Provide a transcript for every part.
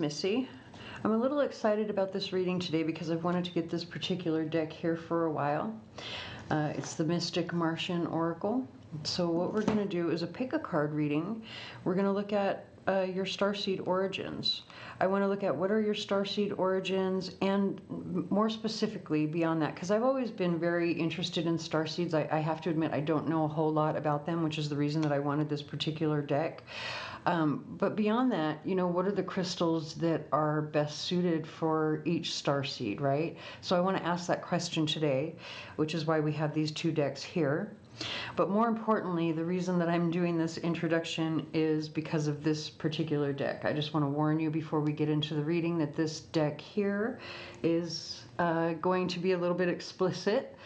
Missy. I'm a little excited about this reading today because I've wanted to get this particular deck here for a while. It's the Mystic Martian Oracle. So what we're going to do is a pick a card reading. We're going to look at your starseed origins. I want to look at what are your starseed origins, and more specifically beyond that, because I've always been very interested in starseeds. I have to admit I don't know a whole lot about them, which is the reason that I wanted this particular deck. But beyond that, you know, what are the crystals that are best suited for each starseed, right? So I want to ask that question today, which is why we have these two decks here. But more importantly, the reason that I'm doing this introduction is because of this particular deck. I just want to warn you before we get into the reading that this deck here is going to be a little bit explicit.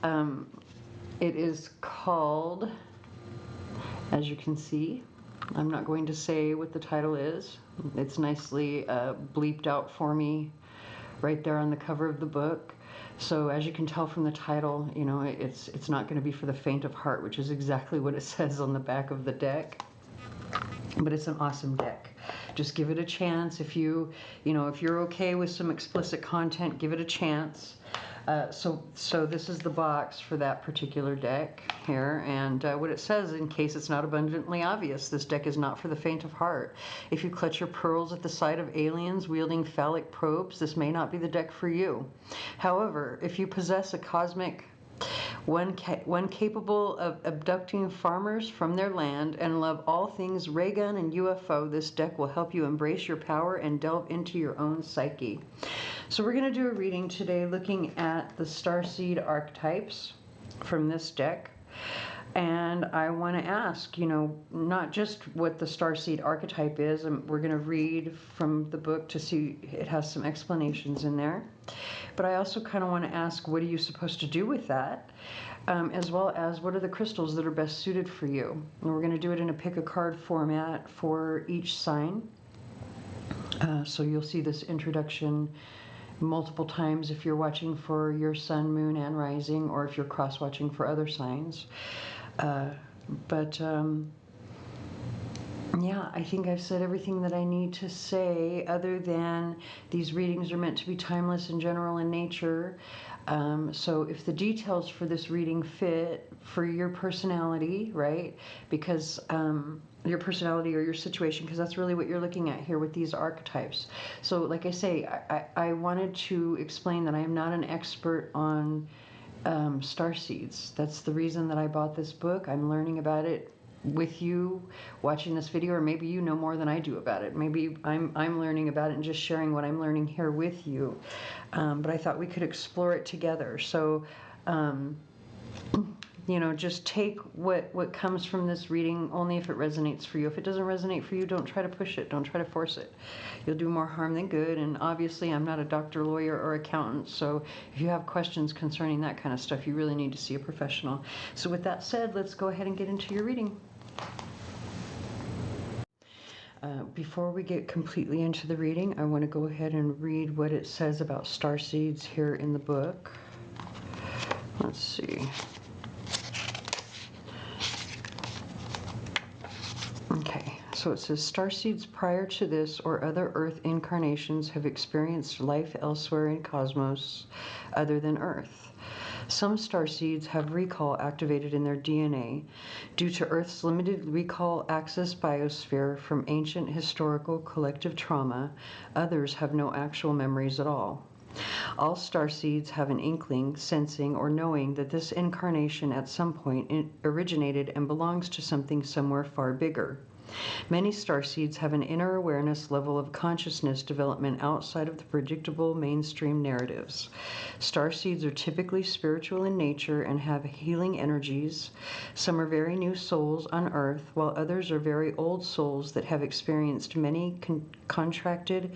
It is called, as you can see, I'm not going to say what the title is. It's nicely bleeped out for me right there on the cover of the book. So as you can tell from the title, you know, it's not going to be for the faint of heart, which is exactly what it says on the back of the deck. But it's an awesome deck. Just give it a chance. If you're okay with some explicit content, give it a chance. So this is the box for that particular deck here, and what it says, in case it's not abundantly obvious, this deck is not for the faint of heart. If you clutch your pearls at the sight of aliens wielding phallic probes, this may not be the deck for you. However, if you possess a cosmic one capable of abducting farmers from their land and love all things ray gun and UFO, this deck will help you embrace your power and delve into your own psyche. So we're going to do a reading today looking at the starseed archetypes from this deck. And I want to ask, you know, not just what the starseed archetype is, and we're going to read from the book to see, it has some explanations in there. But I also kind of want to ask, what are you supposed to do with that? As well as, what are the crystals that are best suited for you? And we're going to do it in a pick a card format for each sign. So you'll see this introduction multiple times if you're watching for your sun, moon, and rising, or if you're cross-watching for other signs. Yeah, I think I've said everything that I need to say, other than these readings are meant to be timeless and general in nature. So if the details for this reading fit for your personality, right, because your personality or your situation, because that's really what you're looking at here with these archetypes. So like I say, I wanted to explain that I am not an expert on starseeds. That's the reason that I bought this book. I'm learning about it with you watching this video, or maybe you know more than I do about it. Maybe I'm learning about it and just sharing what I'm learning here with you. But I thought we could explore it together. So you know, just take what comes from this reading only if it resonates for you. If it doesn't resonate for you, don't try to push it. Don't try to force it. You'll do more harm than good. And obviously, I'm not a doctor, lawyer, or accountant. So if you have questions concerning that kind of stuff, you really need to see a professional. So with that said, let's go ahead and get into your reading. Before we get completely into the reading, I want to go ahead and read what it says about starseeds here in the book. Let's see. Okay, so it says, starseeds prior to this or other Earth incarnations have experienced life elsewhere in cosmos other than Earth. Some starseeds have recall activated in their DNA due to Earth's limited recall access biosphere from ancient historical collective trauma. Others have no actual memories at all. All starseeds have an inkling, sensing, or knowing that this incarnation at some point originated and belongs to something somewhere far bigger. Many starseeds have an inner awareness level of consciousness development outside of the predictable mainstream narratives. Starseeds are typically spiritual in nature and have healing energies. Some are very new souls on Earth, while others are very old souls that have experienced many contracted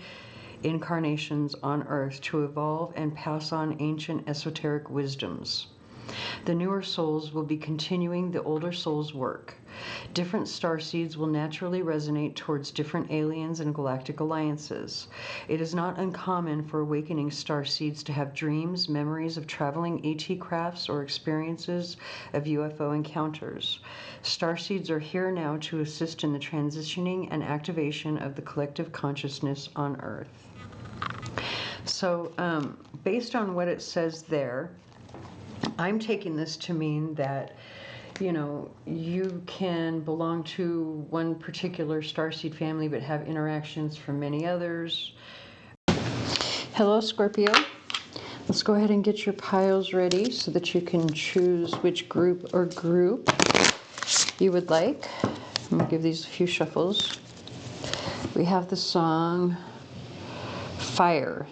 incarnations on Earth to evolve and pass on ancient esoteric wisdoms. The newer souls will be continuing the older souls' work. Different starseeds will naturally resonate towards different aliens and galactic alliances. It is not uncommon for awakening starseeds to have dreams, memories of traveling ET crafts, or experiences of UFO encounters. Starseeds are here now to assist in the transitioning and activation of the collective consciousness on Earth. So, based on what it says there, I'm taking this to mean that, you know, you can belong to one particular starseed family but have interactions from many others. Hello, Scorpio. Let's go ahead and get your piles ready so that you can choose which group or group you would like. I'm going to give these a few shuffles. We have the song Fire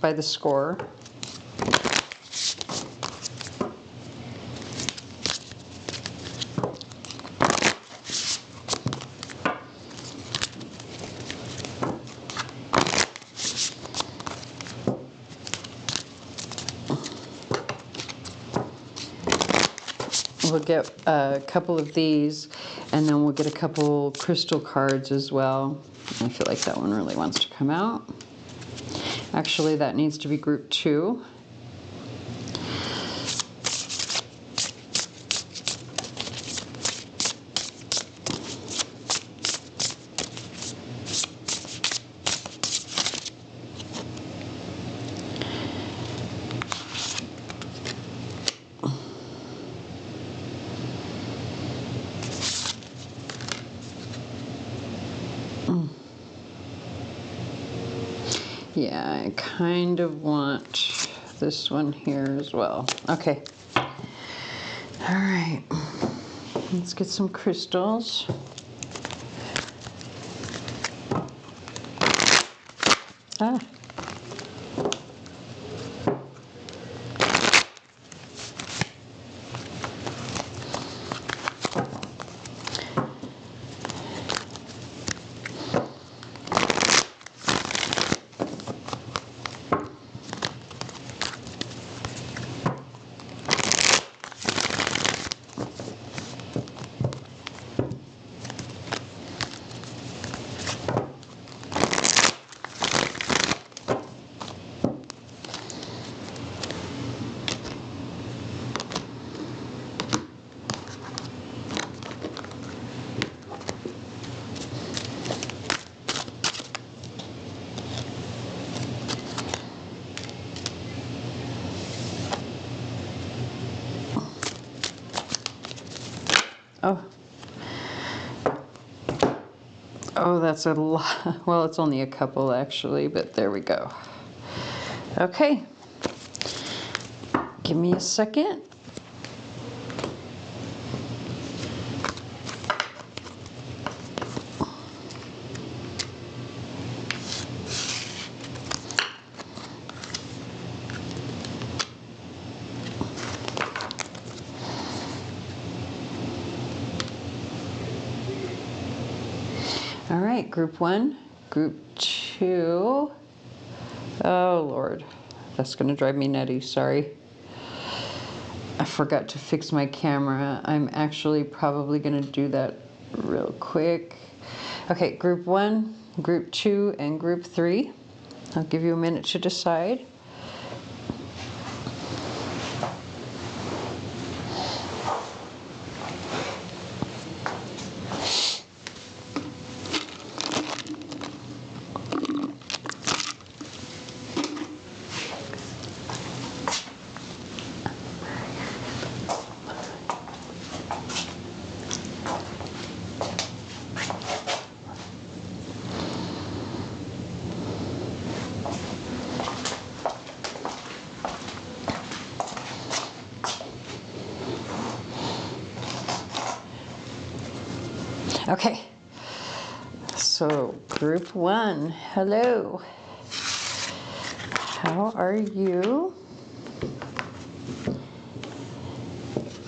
by the Score. We'll get a couple of these, and then we'll get a couple crystal cards as well. I feel like that one really wants to come out. Actually, that needs to be group 2. Yeah, I kind of want this one here as well. Okay. All right. Let's get some crystals. Ah. Oh. Oh, that's a lot. Well, it's only a couple actually, but there we go. Okay. Give me a second. All right, group 1, group 2. Oh, Lord. That's going to drive me nutty. Sorry. I forgot to fix my camera. I'm actually probably going to do that real quick. Okay, group 1, group 2, and group 3. I'll give you a minute to decide. Okay, so group 1, hello. How are you?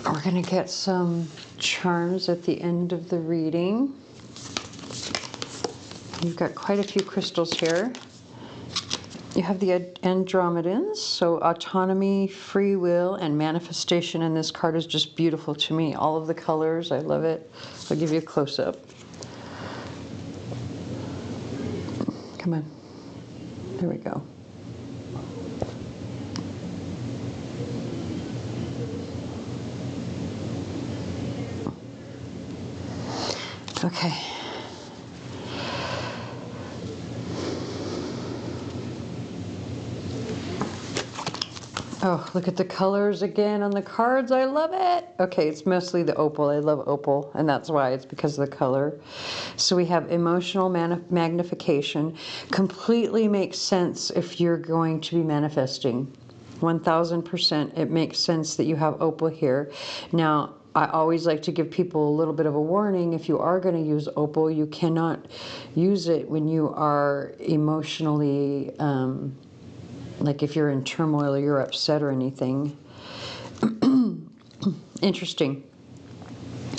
We're going to get some charms at the end of the reading. You've got quite a few crystals here. You have the Andromedans, so autonomy, free will, and manifestation in this card is just beautiful to me. All of the colors, I love it. I'll give you a close-up. Come on. There we go. Okay. Oh, look at the colors again on the cards. I love it. Okay, it's mostly the opal. I love opal, and that's why. It's because of the color. So we have emotional magnification. Completely makes sense if you're going to be manifesting. 1000%. It makes sense that you have opal here. Now, I always like to give people a little bit of a warning. If you are going to use opal, you cannot use it when you are emotionally... like if you're in turmoil or you're upset or anything. Interesting.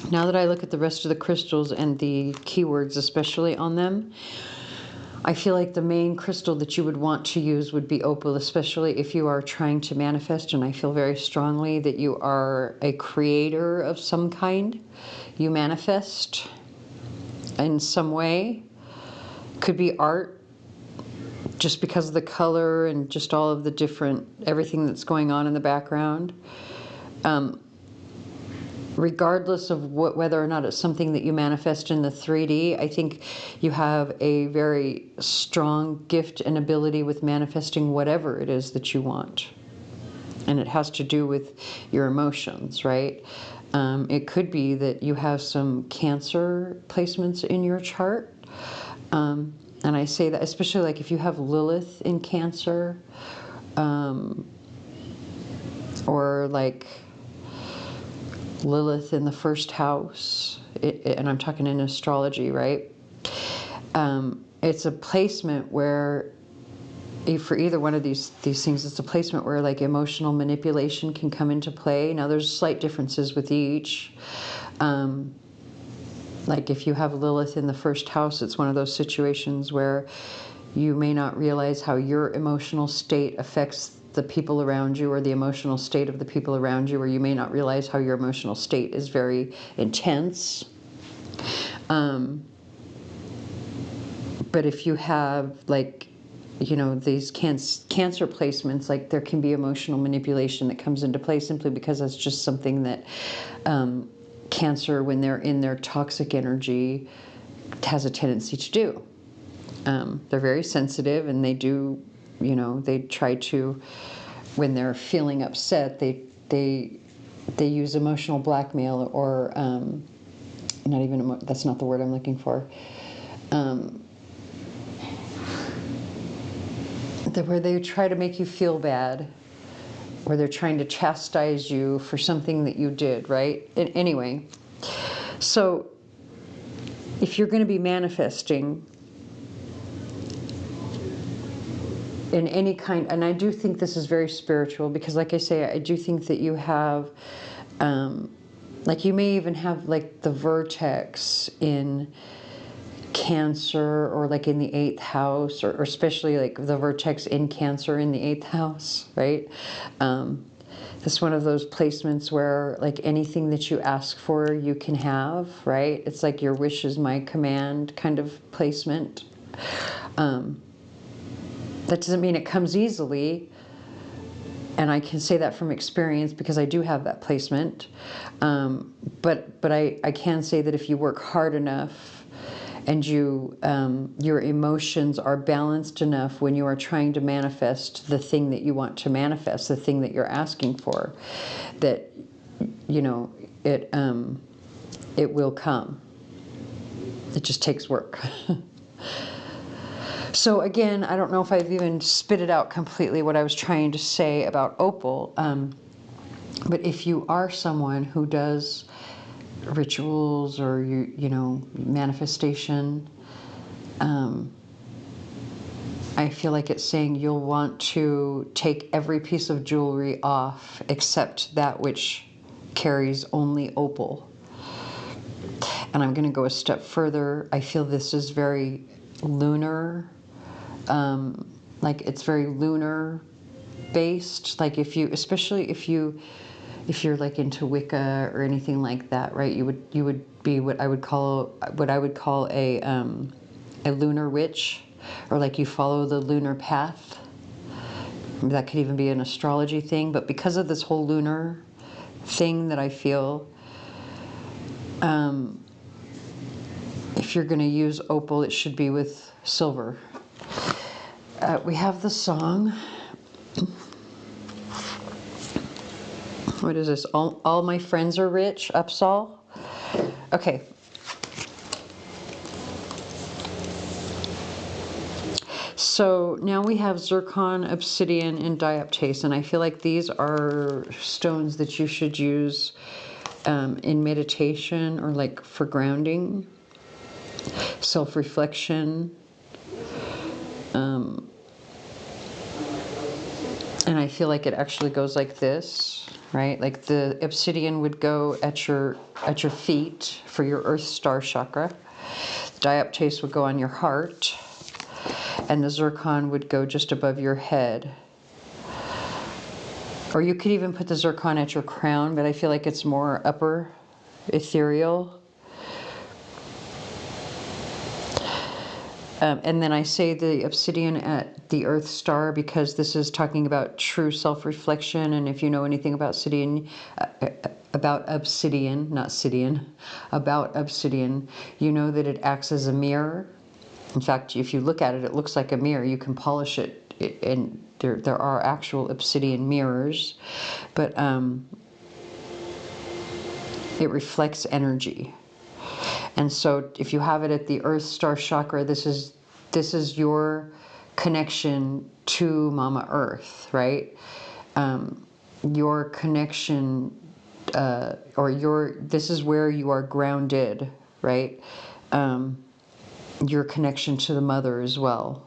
Now that I look at the rest of the crystals and the keywords especially on them, I feel like the main crystal that you would want to use would be opal, especially if you are trying to manifest, and I feel very strongly that you are a creator of some kind. You manifest in some way. Could be art, just because of the color and just all of the different, everything that's going on in the background. Regardless of whether or not it's something that you manifest in the 3D, I think you have a very strong gift and ability with manifesting whatever it is that you want. And it has to do with your emotions, right? It could be that you have some Cancer placements in your chart. And I say that, especially like if you have Lilith in Cancer, or like Lilith in the first house, and I'm talking in astrology, right? It's a placement where, for either one of these things, it's a placement where like emotional manipulation can come into play. Now there's slight differences with each. Like if you have Lilith in the first house, it's one of those situations where you may not realize how your emotional state affects the people around you, or the emotional state of the people around you, or you may not realize how your emotional state is very intense. But if you have like, you know, these Cancer placements, like there can be emotional manipulation that comes into play simply because that's just something that Cancer, when they're in their toxic energy, has a tendency to do. They're very sensitive, and they do, you know, they try to, when they're feeling upset, they use emotional blackmail, or not even, that's not the word I'm looking for. Where they try to make you feel bad, or they're trying to chastise you for something that you did, right? Anyway, so if you're going to be manifesting in any kind, and I do think this is very spiritual, because like I say, I do think that you have, like you may even have like the vertex in Cancer, or like in the 8th house, or especially like the vertex in Cancer in the 8th house, right? It's one of those placements where like anything that you ask for, you can have, right? It's like your wish is my command kind of placement. That doesn't mean it comes easily, and I can say that from experience because I do have that placement. But I can say that if you work hard enough, and you, your emotions are balanced enough when you are trying to manifest the thing that you want to manifest, the thing that you're asking for, that, you know, it will come. It just takes work. So again, I don't know if I've even spit it out completely what I was trying to say about opal, but if you are someone who does rituals, or you know, manifestation, I feel like it's saying you'll want to take every piece of jewelry off except that which carries only opal. And I'm going to go a step further. I feel this is very lunar, like it's very lunar based. Like if you, especially if you're like into Wicca or anything like that, right? You would be what I would call a lunar witch, or like you follow the lunar path. That could even be an astrology thing, but because of this whole lunar thing that I feel, if you're going to use opal, it should be with silver. We have the song. What is this? All my friends are rich, Upsal. Okay. So now we have zircon, obsidian, and dioptase, and I feel like these are stones that you should use in meditation or like for grounding, self-reflection. And I feel like it actually goes like this, right? Like the obsidian would go at your feet for your earth star chakra. The dioptase would go on your heart. And the zircon would go just above your head. Or you could even put the zircon at your crown, but I feel like it's more upper, ethereal. And then I say the obsidian at the earth star because this is talking about true self-reflection. And if you know anything about obsidian, about obsidian, you know that it acts as a mirror. In fact, if you look at it, it looks like a mirror. You can polish it, and there are actual obsidian mirrors, but it reflects energy. And so if you have it at the earth star chakra, this is your connection to Mama Earth, right? Your connection, this is where you are grounded, right? Your connection to the mother as well,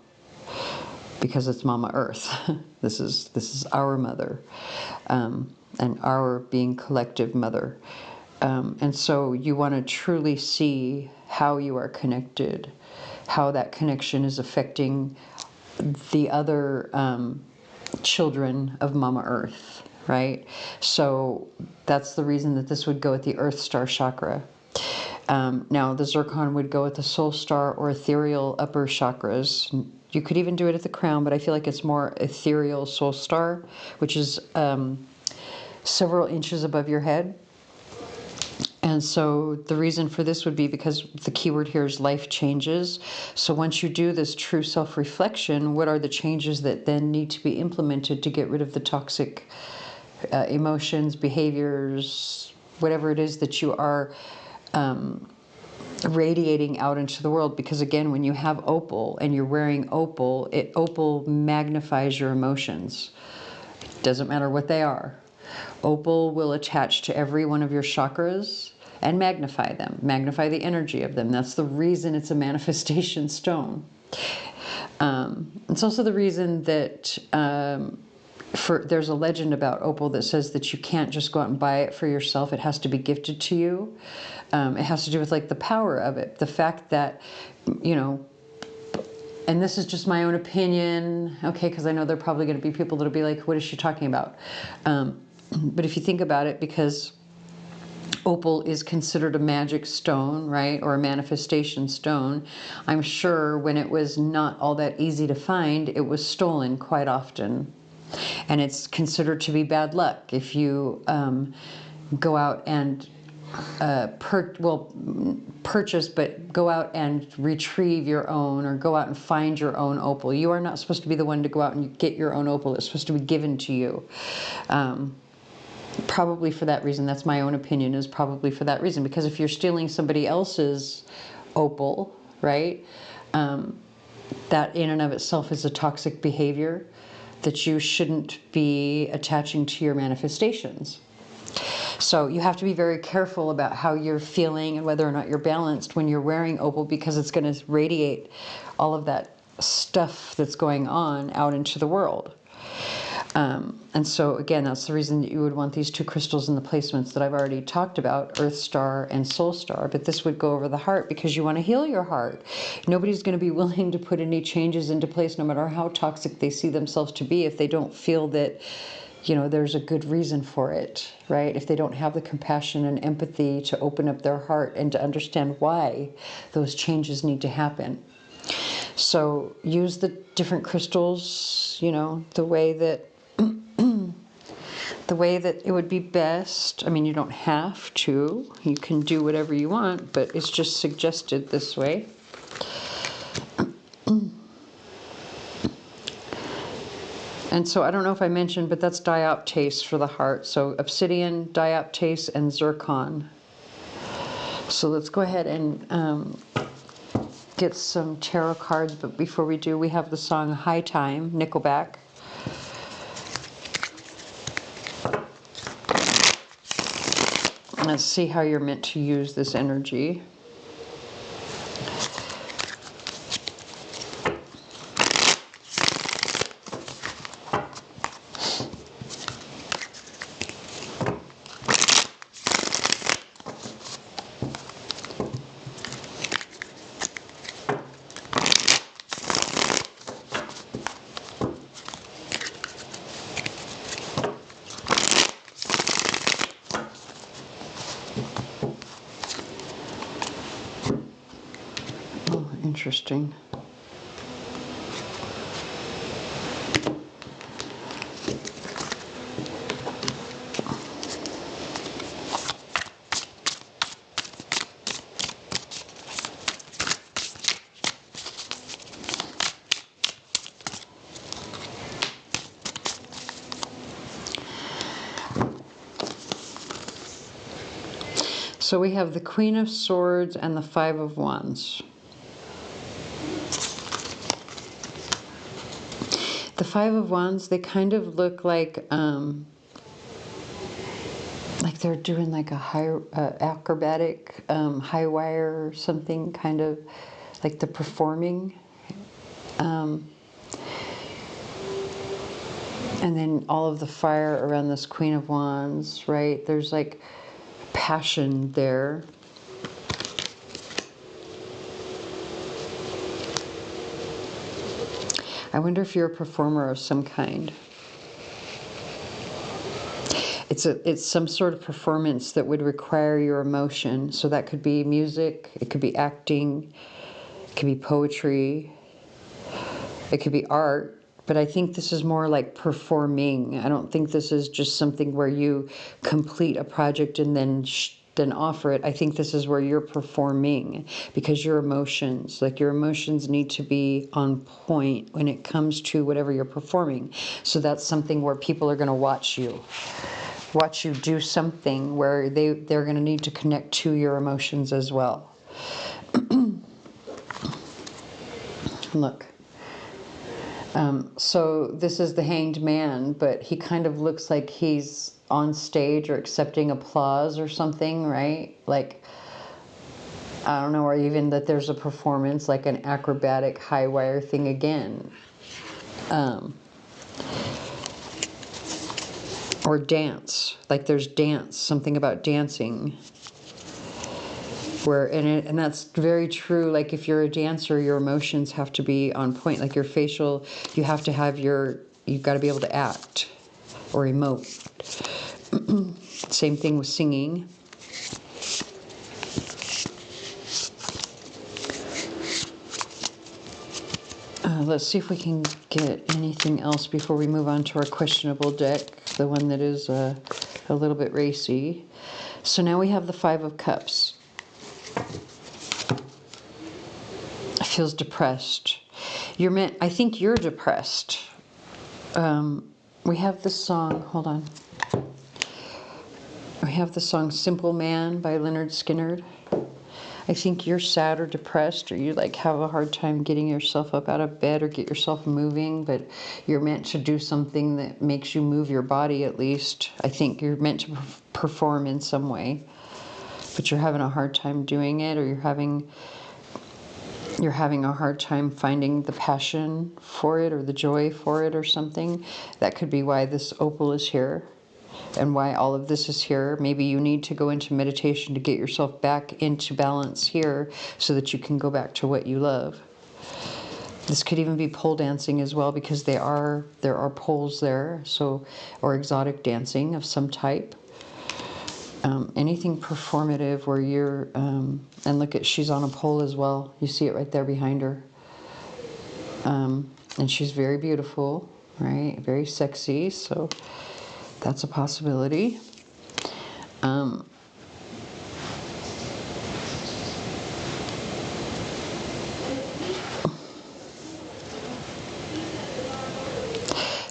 because it's Mama Earth. This is our mother, and our being collective mother. And so you want to truly see how you are connected, how that connection is affecting the other children of Mama Earth, right? So that's the reason that this would go at the Earth Star Chakra. Now the zircon would go at the soul star or ethereal upper chakras. You could even do it at the crown, but I feel like it's more ethereal soul star, which is several inches above your head. And so the reason for this would be because the keyword here is life changes. So once you do this true self-reflection, what are the changes that then need to be implemented to get rid of the toxic emotions, behaviors, whatever it is that you are radiating out into the world? Because again, when you have opal and you're wearing opal, opal magnifies your emotions. Doesn't matter what they are. Opal will attach to every one of your chakras and magnify them, magnify the energy of them. That's the reason it's a manifestation stone. It's also the reason that there's a legend about opal that says that you can't just go out and buy it for yourself. It has to be gifted to you. It has to do with like the power of it. The fact that, you know, and this is just my own opinion, okay, because I know there are probably going to be people that'll be like, what is she talking about? But if you think about it, because opal is considered a magic stone, right, or a manifestation stone, I'm sure when it was not all that easy to find, it was stolen quite often. And it's considered to be bad luck if you go out and purchase, but go out and retrieve your own, or go out and find your own opal. You are not supposed to be the one to go out and get your own opal. It's supposed to be given to you. Probably for that reason. That's my own opinion, is probably for that reason. Because if you're stealing somebody else's opal, right, that in and of itself is a toxic behavior that you shouldn't be attaching to your manifestations. So you have to be very careful about how you're feeling and whether or not you're balanced when you're wearing opal, because it's going to radiate all of that stuff that's going on out into the world. And so again, that's the reason that you would want these two crystals in the placements that I've already talked about, Earth Star and Soul Star. But this would go over the heart because you want to heal your heart. Nobody's going to be willing to put any changes into place, no matter how toxic they see themselves to be, if they don't feel that, you know, there's a good reason for it, right? If they don't have the compassion and empathy to open up their heart and to understand why those changes need to happen. So use the different crystals, you know, the way that it would be best. I mean, you don't have to. You can do whatever you want, but it's just suggested this way. And so I don't know if I mentioned, but that's dioptase for the heart. So obsidian, dioptase, and zircon. So let's go ahead and get some tarot cards. But before we do, we have the song High Time, Nickelback. Let's see how you're meant to use this energy. Interesting. So we have the Queen of Swords and the Five of Wands. The Five of Wands, they kind of look like they're doing like a high acrobatic high wire or something, kind of like the performing. And then all of the fire around this Queen of Wands, right? There's like passion there. I wonder if you're a performer of some kind. It's some sort of performance that would require your emotion. So that could be music, it could be acting, it could be poetry, it could be art. But I think this is more like performing. I don't think this is just something where you complete a project and then offer it. I think this is where you're performing, because your emotions need to be on point when it comes to whatever you're performing. So that's something where people are going to watch you do something where they're going to need to connect to your emotions as well. Look. So this is the Hanged Man, but he kind of looks like he's on stage or accepting applause or something, right? Like, I don't know, or even that there's a performance, like an acrobatic high wire thing again. Or dance, like there's dance, something about dancing. And that's very true. Like if you're a dancer, your emotions have to be on point. Like your facial, you have to have you've got to be able to act or emote. Same thing with singing. Let's see if we can get anything else before we move on to our questionable deck, the one that is a little bit racy. So now we have the Five of Cups. Feels depressed. I think you're depressed. We have the song, hold on. We have the song Simple Man by Leonard Skinner. I think you're sad or depressed, or you like have a hard time getting yourself up out of bed or get yourself moving, but you're meant to do something that makes you move your body at least. I think you're meant to perform in some way, but you're having a hard time doing it, or you're having you're having a hard time finding the passion for it or the joy for it or something. That could be why this opal is here and why all of this is here. Maybe you need to go into meditation to get yourself back into balance here so that you can go back to what you love. This could even be pole dancing as well, because there are poles there, so, or exotic dancing of some type. Anything performative where you're, and look at, she's on a pole as well. You see it right there behind her. And she's very beautiful, right? Very sexy, so that's a possibility.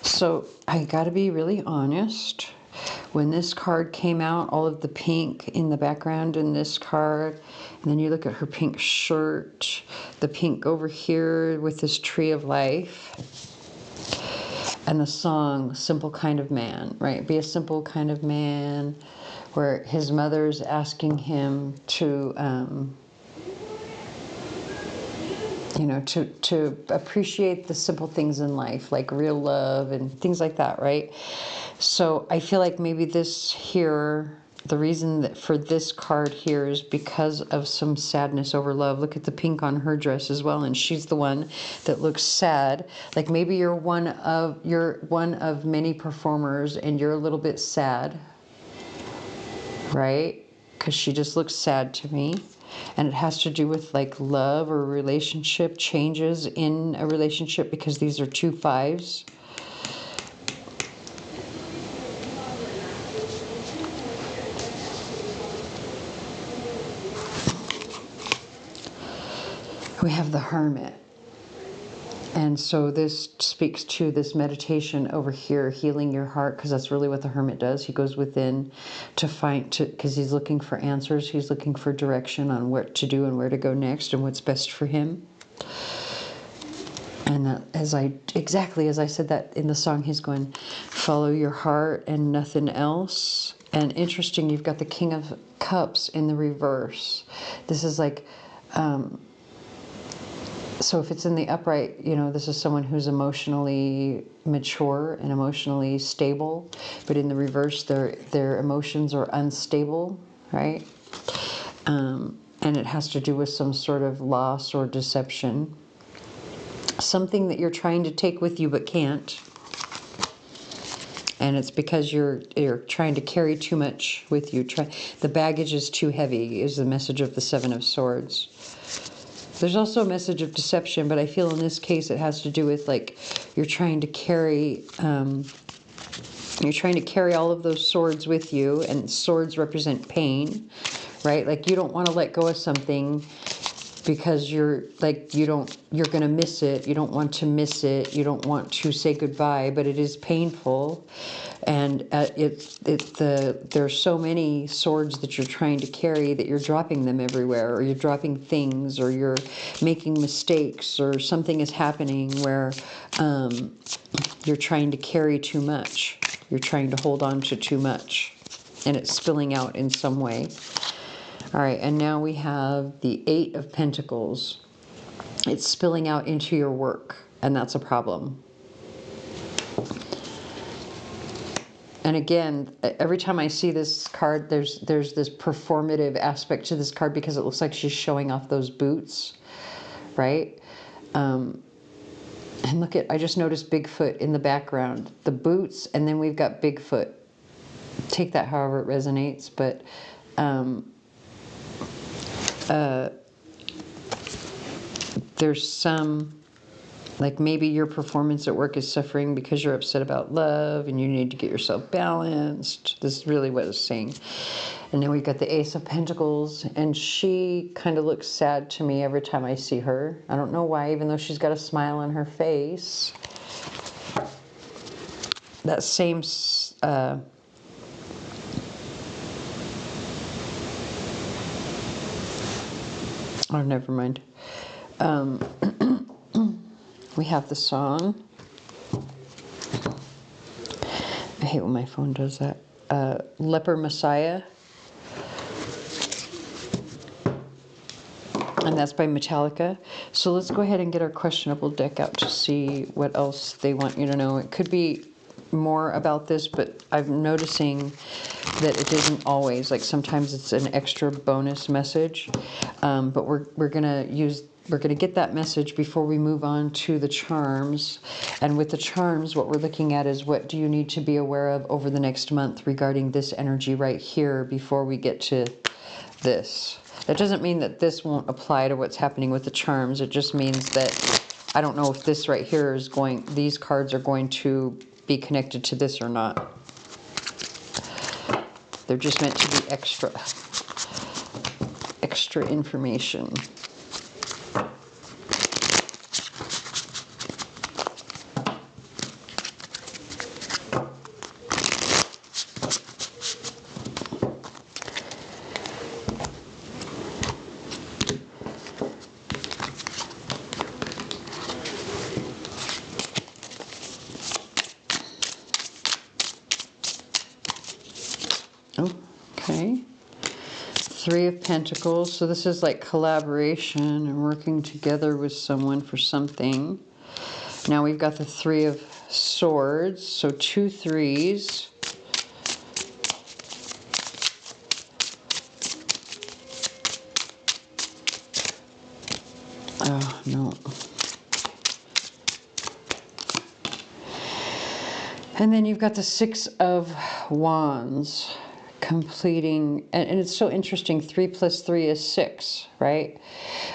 So I got to be really honest. When this card came out, all of the pink in the background in this card, and then you look at her pink shirt, the pink over here with this tree of life, and the song, Simple Kind of Man, right? Be a simple kind of man, where his mother's asking him to, you know, to appreciate the simple things in life, like real love and things like that, right? So I feel like maybe this here, the reason that for this card here is because of some sadness over love. Look at the pink on her dress as well, and she's the one that looks sad. Like maybe you're one of many performers and you're a little bit sad, right? Because she just looks sad to me. And it has to do with like love or relationship changes in a relationship, because these are 2 5s. We have the Hermit. And so this speaks to this meditation over here, healing your heart, because that's really what the Hermit does. He goes within to find, because he's looking for answers. He's looking for direction on what to do and where to go next and what's best for him. And exactly as I said that in the song, he's going, follow your heart and nothing else. And interesting, you've got the King of Cups in the reverse. This is like, so if it's in the upright, you know, this is someone who's emotionally mature and emotionally stable, but in the reverse, their emotions are unstable, right? And it has to do with some sort of loss or deception. Something that you're trying to take with you but can't. And it's because you're trying to carry too much with you. The baggage is too heavy, is the message of the Seven of Swords. There's also a message of deception, but I feel in this case it has to do with like you're trying to carry all of those swords with you, and swords represent pain, right? Like you don't want to let go of something because you're going to miss it. You don't want to miss it. You don't want to say goodbye, but it is painful. And there's so many swords that you're trying to carry that you're dropping them everywhere, or you're dropping things, or you're making mistakes, or something is happening where you're trying to carry too much. You're trying to hold on to too much, and it's spilling out in some way. All right, and now we have the 8 of Pentacles. It's spilling out into your work, and that's a problem. And again, every time I see this card, there's this performative aspect to this card, because it looks like she's showing off those boots, right? And look at, I just noticed Bigfoot in the background. The boots, and then we've got Bigfoot. Take that however it resonates, but there's some, like maybe your performance at work is suffering because you're upset about love and you need to get yourself balanced. This is really what it's saying. And then we've got the Ace of Pentacles, and she kind of looks sad to me every time I see her. I don't know why, even though she's got a smile on her face. That same, oh, never mind. We have the song. I hate when my phone does that. Leper Messiah. And that's by Metallica. So let's go ahead and get our questionable deck out to see what else they want you to know. It could be more about this, but I'm noticing that it isn't always. Like sometimes it's an extra bonus message, but we're gonna get that message before we move on to the charms. And with the charms, what we're looking at is what do you need to be aware of over the next month regarding this energy right here before we get to this. That doesn't mean that this won't apply to what's happening with the charms. It just means that I don't know if this right here is going, these cards are going to be connected to this or not. They're just meant to be extra information. Okay. Three of Pentacles. So this is like collaboration and working together with someone for something. Now we've got the Three of Swords. So 2 threes. Oh, no. And then you've got the 6 of Wands. Completing, and it's so interesting, 3 plus 3 is 6, right?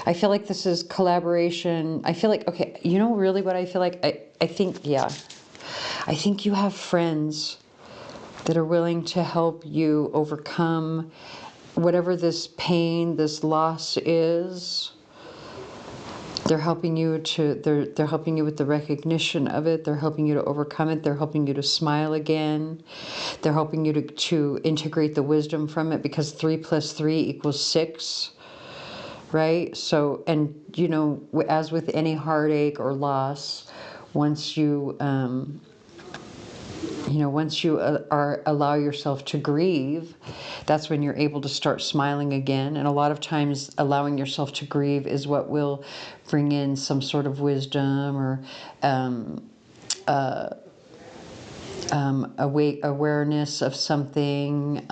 I feel like this is collaboration. I feel like, okay, you know really what I feel like? I think, yeah. I think you have friends that are willing to help you overcome whatever this pain, this loss is. They're helping you to, they're helping you with the recognition of it. They're helping you to overcome it. They're helping you to smile again. They're helping you to integrate the wisdom from it, because 3 plus 3 equals 6, right? So, and you know, as with any heartache or loss, once you, once you allow yourself to grieve, that's when you're able to start smiling again. And a lot of times allowing yourself to grieve is what will bring in some sort of wisdom or awareness of something,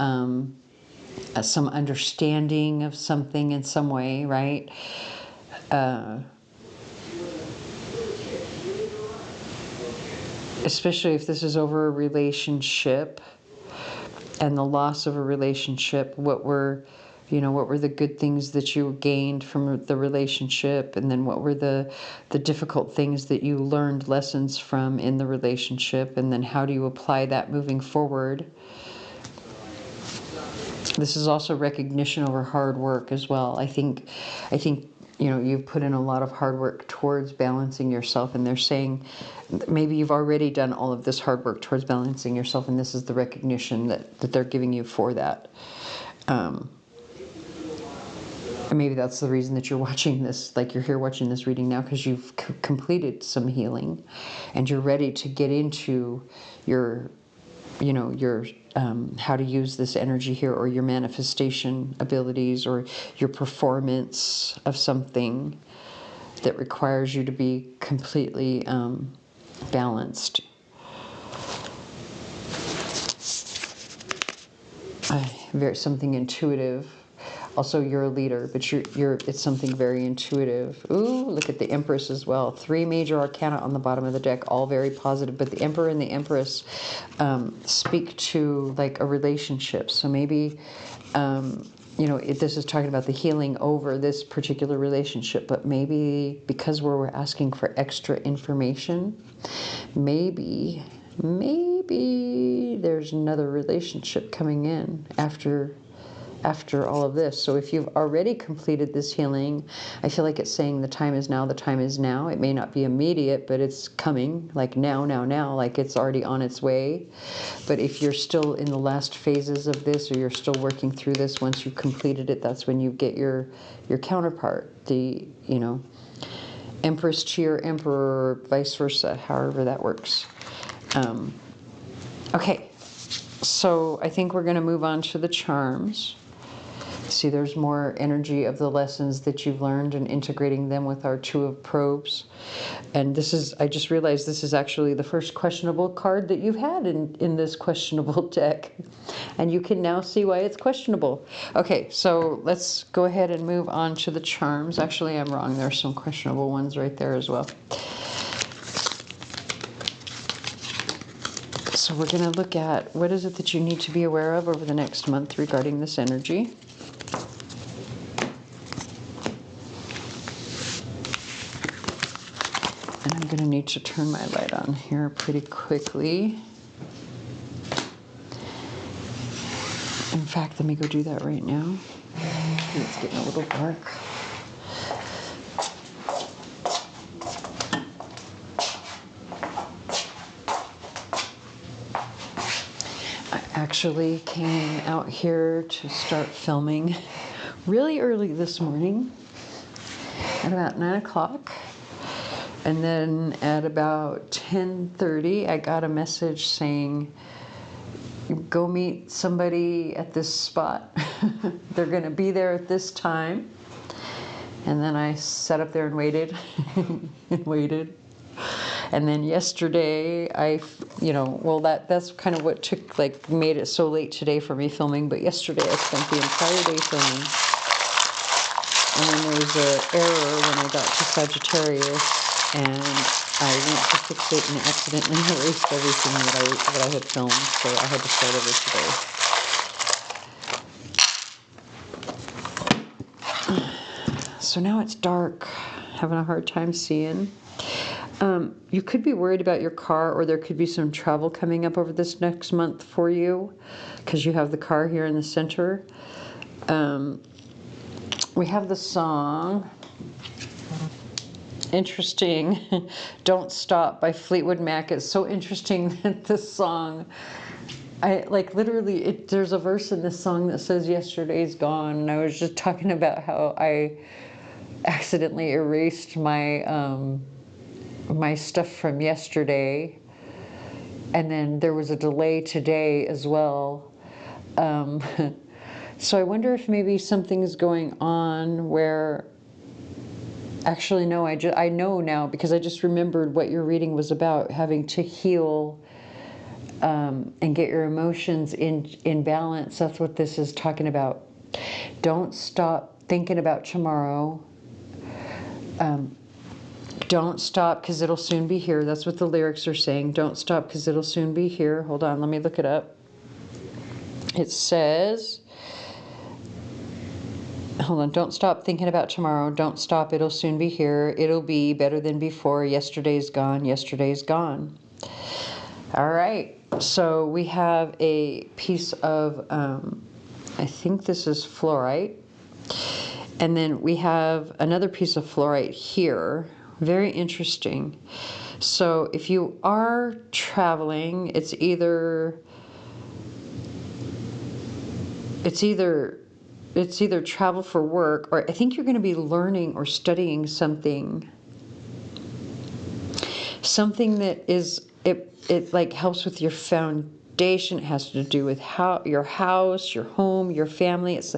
some understanding of something in some way, right? Especially if this is over a relationship and the loss of a relationship, what were the good things that you gained from the relationship, and then what were the difficult things that you learned lessons from in the relationship, and then how do you apply that moving forward? This is also recognition over hard work as well. I think you've put in a lot of hard work towards balancing yourself, and they're saying maybe you've already done all of this hard work towards balancing yourself, and this is the recognition that they're giving you for that. And maybe that's the reason that you're watching this, like you're here watching this reading now, because you've completed some healing and you're ready to get into your how to use this energy here, or your manifestation abilities, or your performance of something that requires you to be completely balanced. Something intuitive. Also, you're a leader, but it's something very intuitive. Ooh, look at the Empress as well. 3 major arcana on the bottom of the deck, all very positive. But the Emperor and the Empress speak to like a relationship. So maybe, this is talking about the healing over this particular relationship. But maybe because we're asking for extra information, maybe there's another relationship coming in after all of this. So if you've already completed this healing, I feel like it's saying the time is now, the time is now. It may not be immediate, but it's coming, like now, like it's already on its way. But if you're still in the last phases of this, or you're still working through this, once you've completed it, that's when you get your counterpart, the, Empress to your Emperor, or vice versa, however that works. Okay, so I think we're going to move on to the charms. See, there's more energy of the lessons that you've learned and integrating them with our Two of Probes. And this is, I just realized this is actually the first questionable card that you've had in this questionable deck. And you can now see why it's questionable. Okay, so let's go ahead and move on to the charms. Actually, I'm wrong. There's some questionable ones right there as well. So we're going to look at what is it that you need to be aware of over the next month regarding this energy. And I'm going to need to turn my light on here pretty quickly. In fact, let me go do that right now. It's getting a little dark. I actually came out here to start filming really early this morning at about 9 o'clock. And then at about 10:30, I got a message saying, go meet somebody at this spot. They're going to be there at this time. And then I sat up there and waited and waited. And then yesterday, well, that's kind of what made it so late today for me filming. But yesterday I spent the entire day filming. And then there was an error when I got to Sagittarius. And I went to fix it and accidentally erased everything that I had filmed, so I had to start over today. So now it's dark, having a hard time seeing. You could be worried about your car, or there could be some travel coming up over this next month for you, because you have the car here in the center. We have the song... Interesting. Don't Stop by Fleetwood Mac. It's so interesting that this song, there's a verse in this song that says yesterday's gone. And I was just talking about how I accidentally erased my my stuff from yesterday, and then there was a delay today as well. So I wonder if maybe something's going on where... Actually, no, I know now, because I just remembered what your reading was about, having to heal and get your emotions in balance. That's what this is talking about. Don't stop thinking about tomorrow. Don't stop, because it'll soon be here. That's what the lyrics are saying. Don't stop, because it'll soon be here. Hold on, let me look it up. It says... Hold on, don't stop thinking about tomorrow. Don't stop, it'll soon be here. It'll be better than before. Yesterday's gone, yesterday's gone. All right, so we have a piece of, I think this is fluorite. And then we have another piece of fluorite here. Very interesting. So if you are traveling, it's either travel for work, or I think you're going to be learning or studying something that is, it like helps with your foundation. It has to do with your house, your home, your family. It's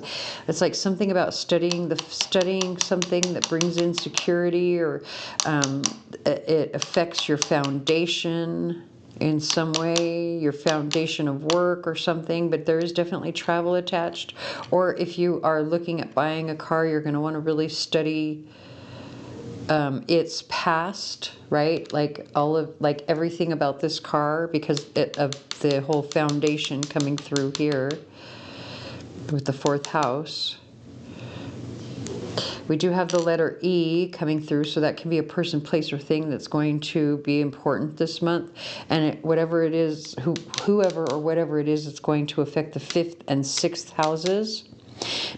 like something about studying something that brings in security, or it affects your foundation in some way, your foundation of work or something, but there is definitely travel attached. Or if you are looking at buying a car, you're going to want to really study its past, right? Like everything about this car, because of the whole foundation coming through here with the 4th house. We do have the letter E coming through, so that can be a person, place, or thing that's going to be important this month. And whatever it is, whoever or whatever it is, it's going to affect the 5th and 6th houses.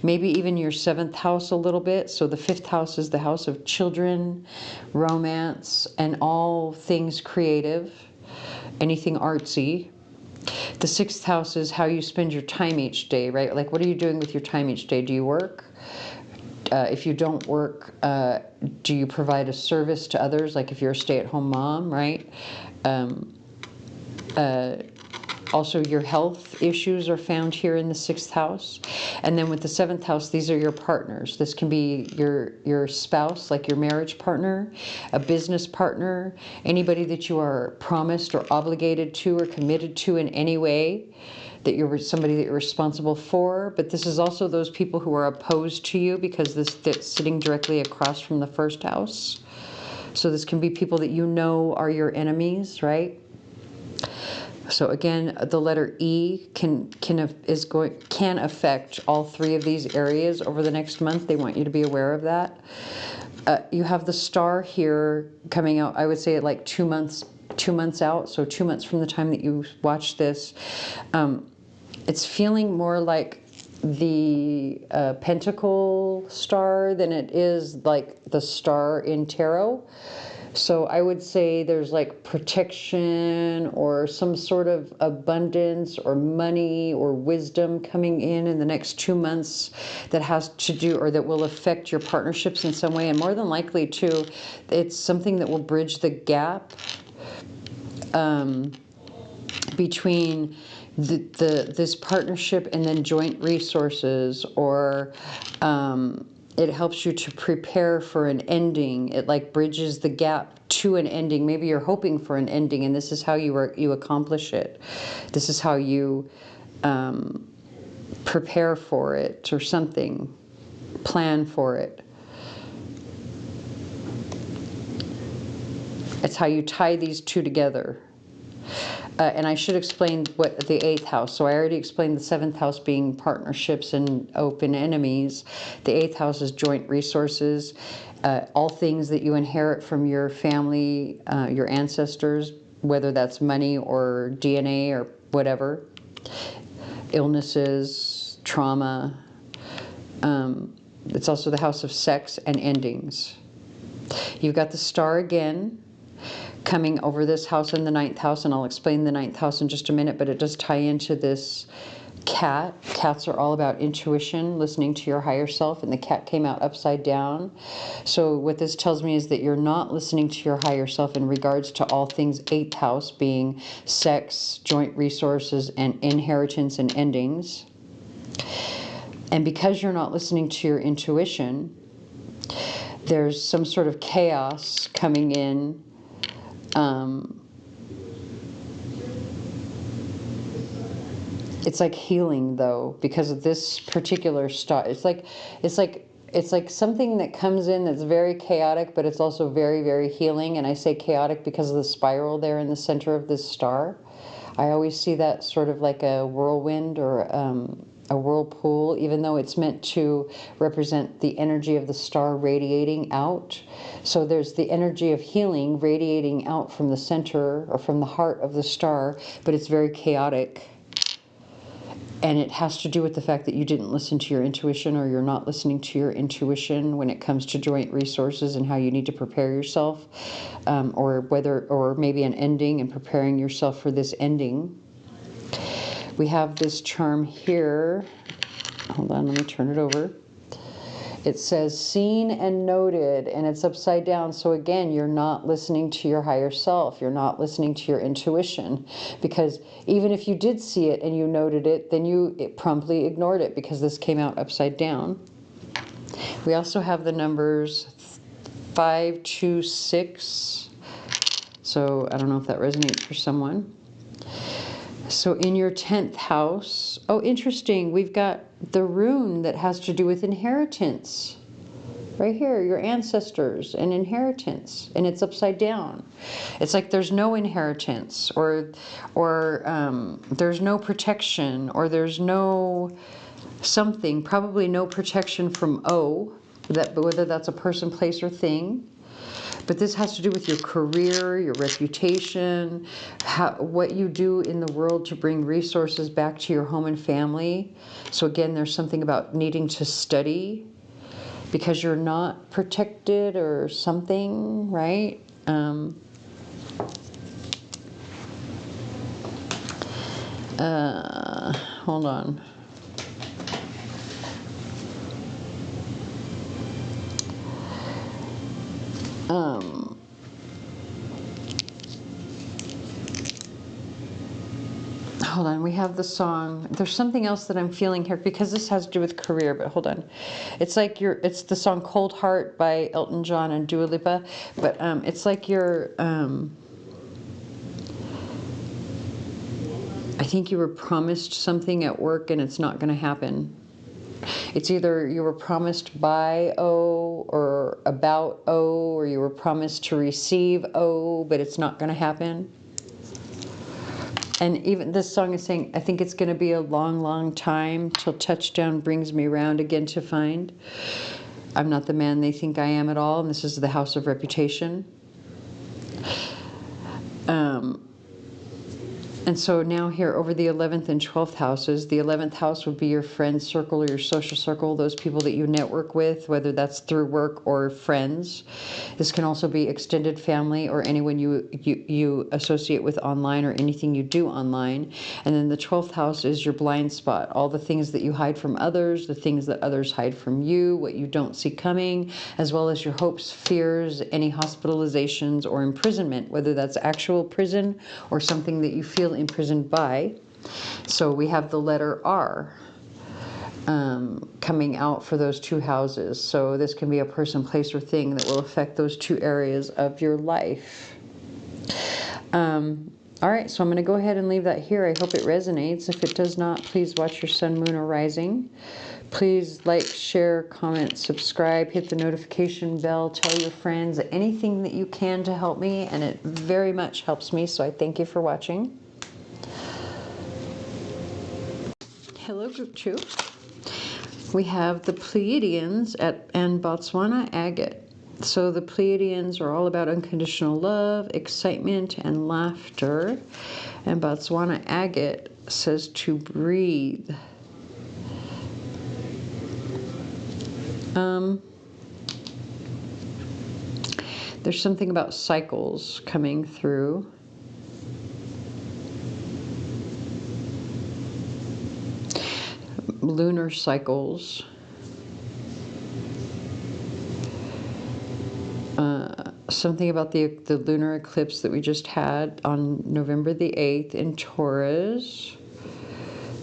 Maybe even your 7th house a little bit. So the 5th house is the house of children, romance, and all things creative, anything artsy. The 6th house is how you spend your time each day, right? Like, what are you doing with your time each day? Do you work? If you don't work, do you provide a service to others? Like if you're a stay-at-home mom, right? Also, your health issues are found here in the 6th house. And then with the 7th house, these are your partners. This can be your spouse, like your marriage partner, a business partner, anybody that you are promised or obligated to or committed to in any way, that you're somebody that you're responsible for. But this is also those people who are opposed to you, because this that's sitting directly across from the 1st house. So this can be people that you know are your enemies, right? So again, the letter E can affect all 3 of these areas over the next month. They want you to be aware of that. You have the star here coming out, I would say like 2 months out. So 2 months from the time that you watch this. It's feeling more like the pentacle star than it is like the star in tarot. So I would say there's like protection or some sort of abundance or money or wisdom coming in the next 2 months that has to do, or that will affect your partnerships in some way. And more than likely too, it's something that will bridge the gap between this partnership and then joint resources, or it helps you to prepare for an ending. It like bridges the gap to an ending. Maybe you're hoping for an ending, and this is how you accomplish it. This is how you prepare for it, or something, plan for it. It's how you tie these two together. And I should explain what the 8th house. So I already explained the 7th house being partnerships and open enemies. The 8th house is joint resources, all things that you inherit from your family, your ancestors, whether that's money or DNA or whatever, illnesses, trauma. It's also the house of sex and endings. You've got the star again, coming over this house in the 9th house, and I'll explain the 9th house in just a minute, but it does tie into this cat. Cats are all about intuition, listening to your higher self, and the cat came out upside down. So what this tells me is that you're not listening to your higher self in regards to all things 8th house, being sex, joint resources, and inheritance and endings. And because you're not listening to your intuition, there's some sort of chaos coming in. It's like healing, though, because of this particular star. It's like something that comes in that's very chaotic, but it's also very, very healing. And I say chaotic because of the spiral there in the center of this star. I always see that sort of like a whirlwind or a whirlpool, even though it's meant to represent the energy of the star radiating out. So there's the energy of healing radiating out from the center or from the heart of the star, but it's very chaotic. And it has to do with the fact that you didn't listen to your intuition, or you're not listening to your intuition when it comes to joint resources and how you need to prepare yourself, or maybe an ending and preparing yourself for this ending. We have this charm here. Hold on, let me turn it over. It says seen and noted, and it's upside down. So again, you're not listening to your higher self. You're not listening to your intuition, because even if you did see it and you noted it, then you promptly ignored it because this came out upside down. We also have the numbers 5, 2, 6. So I don't know if that resonates for someone. So in your 10th house, oh, interesting, we've got the rune that has to do with inheritance. Right here, your ancestors and inheritance, and it's upside down. It's like there's no inheritance, or there's no protection, or there's no something, probably no protection from whether that's a person, place, or thing. But this has to do with your career, your reputation, what you do in the world to bring resources back to your home and family. So again, there's something about needing to study because you're not protected or something, right? Hold on. hold on, we have the song. There's something else that I'm feeling here because this has to do with career, but hold on. It's like it's the song Cold Heart by Elton John and Dua Lipa, but it's like I think you were promised something at work and it's not going to happen. It's either you were promised by O or about O, or you were promised to receive O, but it's not going to happen. And even this song is saying, I think it's going to be a long, long time till touchdown brings me round again to find I'm not the man they think I am at all. And this is the house of reputation. And so now here over the 11th and 12th houses, the 11th house would be your friend circle or your social circle, those people that you network with, whether that's through work or friends. This can also be extended family or anyone you associate with online or anything you do online. And then the 12th house is your blind spot, all the things that you hide from others, the things that others hide from you, what you don't see coming, as well as your hopes, fears, any hospitalizations or imprisonment, whether that's actual prison or something that you feel imprisoned by. So we have the letter R coming out for those two houses. So this can be a person, place, or thing that will affect those two areas of your life. All right, so I'm going to go ahead and leave that here. I hope it resonates. If it does not, please watch your sun, moon, or rising. Please like, share, comment, subscribe, hit the notification bell, tell your friends, anything that you can to help me, and it very much helps me, so I thank you for watching. Hello, Group 2. We have the Pleiadians and Botswana Agate. So the Pleiadians are all about unconditional love, excitement, and laughter. And Botswana Agate says to breathe. There's something about cycles coming through. Lunar cycles. Something about the lunar eclipse that we just had on November the 8th in Taurus.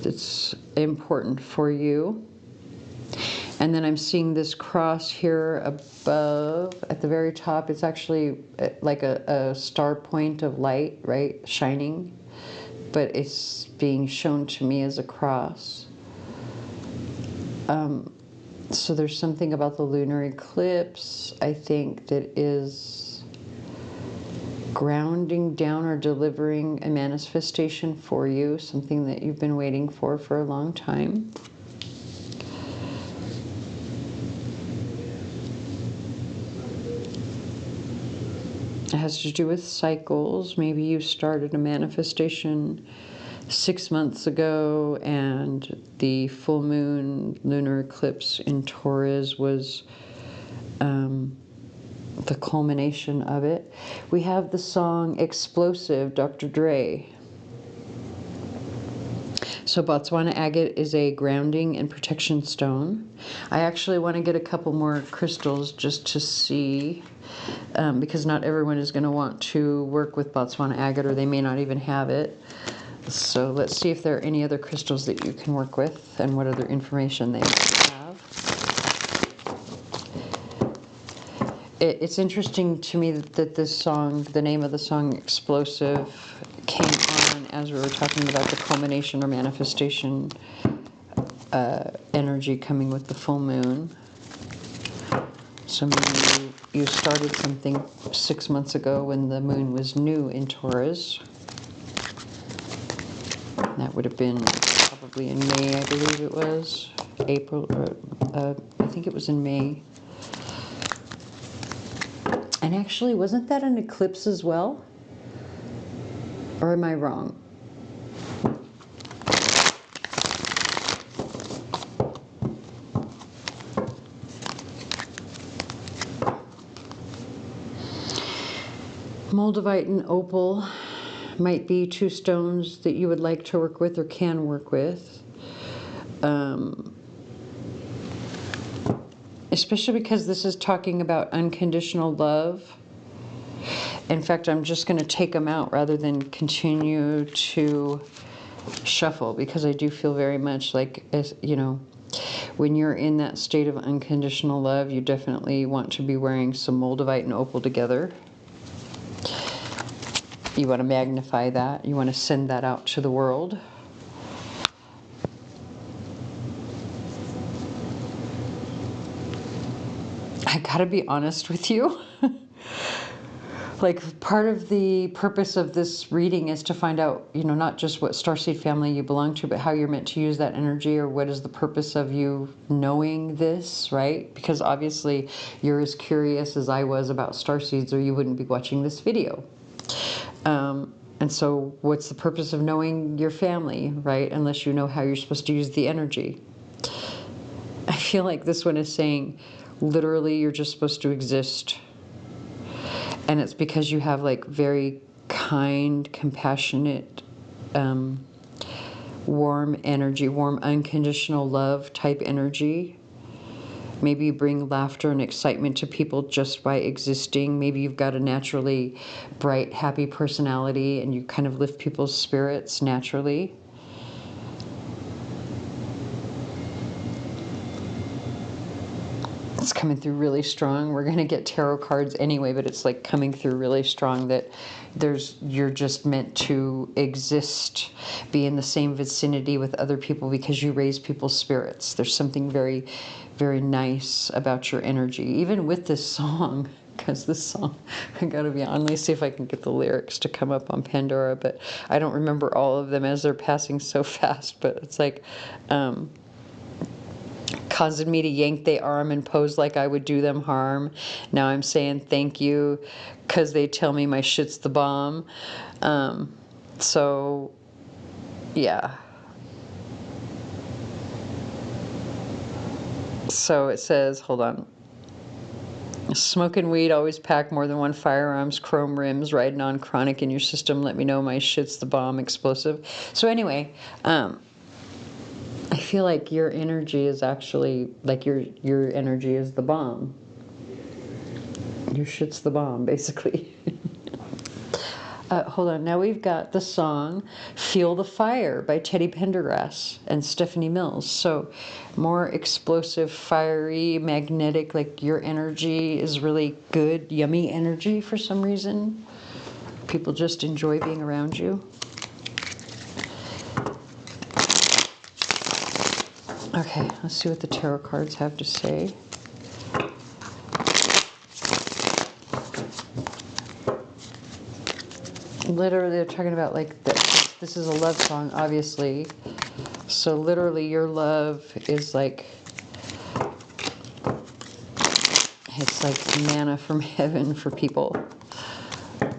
That's important for you. And then I'm seeing this cross here above at the very top. It's actually like a star point of light, right? Shining. But it's being shown to me as a cross. So there's something about the lunar eclipse, I think, that is grounding down or delivering a manifestation for you, something that you've been waiting for a long time. It has to do with cycles. Maybe you started a manifestation 6 months ago, and the full moon lunar eclipse in Taurus was the culmination of it. We have the song Explosive, Dr. Dre. So Botswana Agate is a grounding and protection stone. I actually want to get a couple more crystals just to see, because not everyone is going to want to work with Botswana Agate, or they may not even have it. So let's see if there are any other crystals that you can work with and what other information they might have. It's interesting to me that this song, the name of the song Explosive, came on as we were talking about the culmination or manifestation energy coming with the full moon. So maybe you started something 6 months ago when the moon was new in Taurus. That would have been probably in May, I believe it was. April, or I think it was in May. And actually, wasn't that an eclipse as well? Or am I wrong? Moldavite and opal might be two stones that you would like to work with or can work with. Especially because this is talking about unconditional love. In fact, I'm just going to take them out rather than continue to shuffle, because I do feel very much like, as you know, when you're in that state of unconditional love, you definitely want to be wearing some moldavite and opal together. You want to magnify that. You want to send that out to the world. I gotta be honest with you. Like, part of the purpose of this reading is to find out, you know, not just what starseed family you belong to, but how you're meant to use that energy, or what is the purpose of you knowing this, right? Because obviously you're as curious as I was about starseeds, or you wouldn't be watching this video. And so what's the purpose of knowing your family, right? Unless you know how you're supposed to use the energy. I feel like this one is saying, literally, you're just supposed to exist. And it's because you have like very kind, compassionate, warm energy, warm, unconditional love type energy. Maybe you bring laughter and excitement to people just by existing. Maybe you've got a naturally bright, happy personality and you kind of lift people's spirits naturally. It's coming through really strong. We're going to get tarot cards anyway, but it's like coming through really strong that you're just meant to exist, be in the same vicinity with other people because you raise people's spirits. There's something very, very nice about your energy, even with this song. Because this song, I gotta be honest, let me see if I can get the lyrics to come up on Pandora, but I don't remember all of them as they're passing so fast, but it's like, causing me to yank they arm and pose like I would do them harm. Now I'm saying thank you because they tell me my shit's the bomb. So, yeah. So it says, hold on. Smoking weed, always pack more than one firearms, chrome rims, riding on chronic in your system. Let me know my shit's the bomb, explosive. So anyway, I feel like your energy is actually, like your energy is the bomb. Your shit's the bomb, basically. Hold on, now we've got the song Feel the Fire by Teddy Pendergrass and Stephanie Mills. So more explosive, fiery, magnetic, like your energy is really good, yummy energy for some reason. People just enjoy being around you. Okay, let's see what the tarot cards have to say. Literally, they're talking about like this. This is a love song, obviously. So literally, your love is like, it's like manna from heaven for people,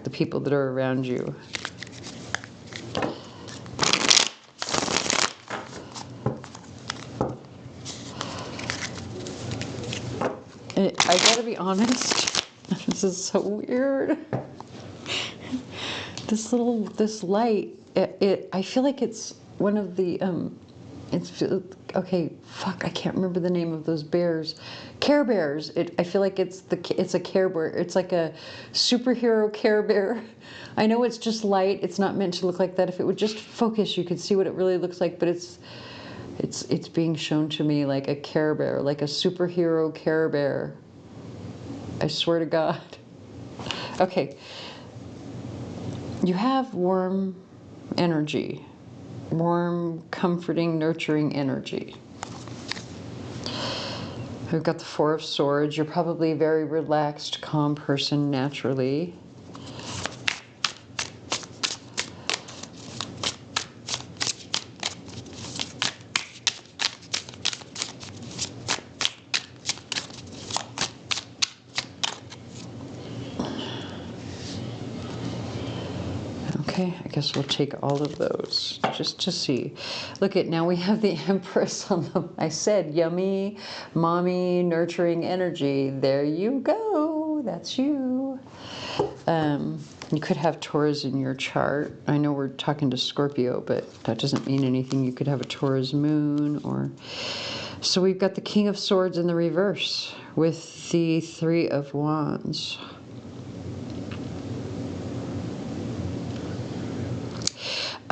the people that are around you. I gotta be honest, this is so weird. This light, I feel like it's one of the, okay, fuck, I can't remember the name of those bears. Care Bears. I feel like it's a Care Bear. It's like a superhero Care Bear. I know it's just light. It's not meant to look like that. If it would just focus, you could see what it really looks like, but it's being shown to me like a Care Bear, like a superhero Care Bear. I swear to God. Okay. You have warm energy, warm, comforting, nurturing energy. We've got the Four of Swords. You're probably a very relaxed, calm person naturally. Okay, I guess we'll take all of those just to see. Look at, now we have the Empress on the, I said yummy, mommy, nurturing energy. There you go. That's you. You could have Taurus in your chart. I know we're talking to Scorpio, but that doesn't mean anything. You could have a Taurus moon or... So we've got the King of Swords in the reverse with the Three of Wands.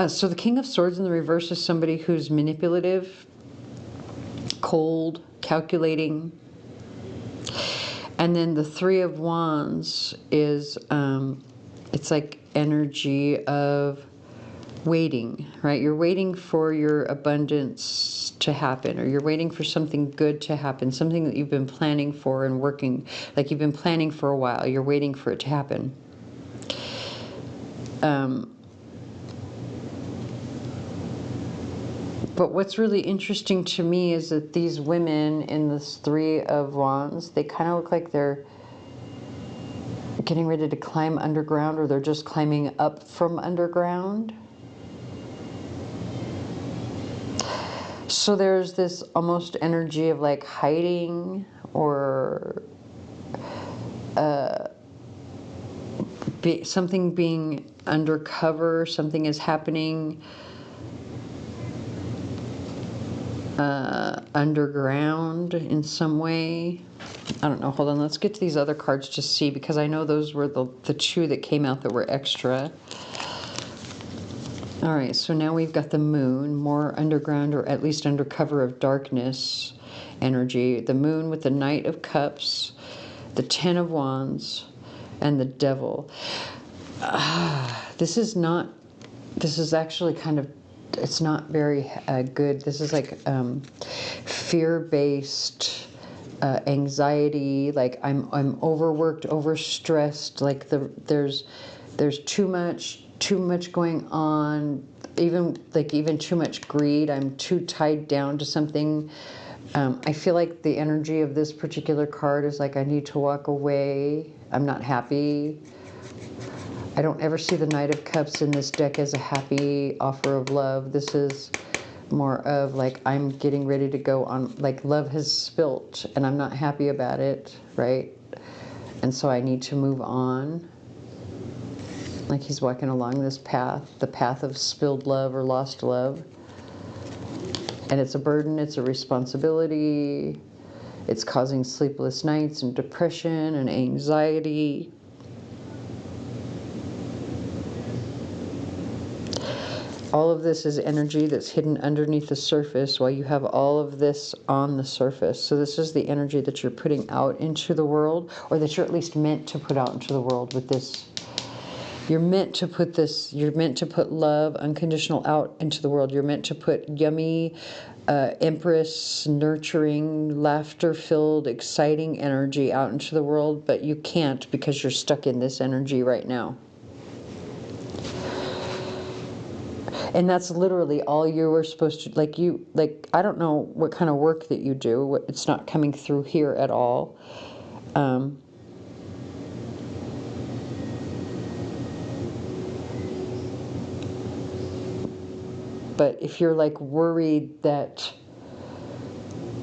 So the King of Swords in the reverse is somebody who's manipulative, cold, calculating. And then the Three of Wands is, it's like energy of waiting, right? You're waiting for your abundance to happen, or you're waiting for something good to happen, something that you've been planning for and working, like you've been planning for a while. You're waiting for it to happen. But what's really interesting to me is that these women in this Three of Wands, they kind of look like they're getting ready to climb underground, or they're just climbing up from underground. So there's this almost energy of like hiding, or something being undercover, something is happening underground in some way. I don't know, hold on, let's get to these other cards to see, because I know those were the two that came out that were extra. All right, so now we've got the Moon, more underground, or at least under cover of darkness energy. The Moon with the Knight of Cups, the Ten of Wands, and the Devil. This is actually kind of, it's not very good. This is like fear-based anxiety, like I'm overworked, overstressed, like there's too much going on, even too much greed. I'm too tied down to something. I feel like the energy of this particular card is like I need to walk away. I'm not happy. I don't ever see the Knight of Cups in this deck as a happy offer of love. This is more of like I'm getting ready to go on, like love has spilt and I'm not happy about it, right? And so I need to move on. Like he's walking along this path, the path of spilled love or lost love. And it's a burden, it's a responsibility. It's causing sleepless nights and depression and anxiety. All of this is energy that's hidden underneath the surface while you have all of this on the surface. So this is the energy that you're putting out into the world, or that you're at least meant to put out into the world with this. You're meant to put this, you're meant to put love, unconditional, out into the world. You're meant to put yummy, empress, nurturing, laughter-filled, exciting energy out into the world, but you can't because you're stuck in this energy right now. And that's literally all you were supposed to, like, I don't know what kind of work that you do. It's not coming through here at all. But if you're like worried that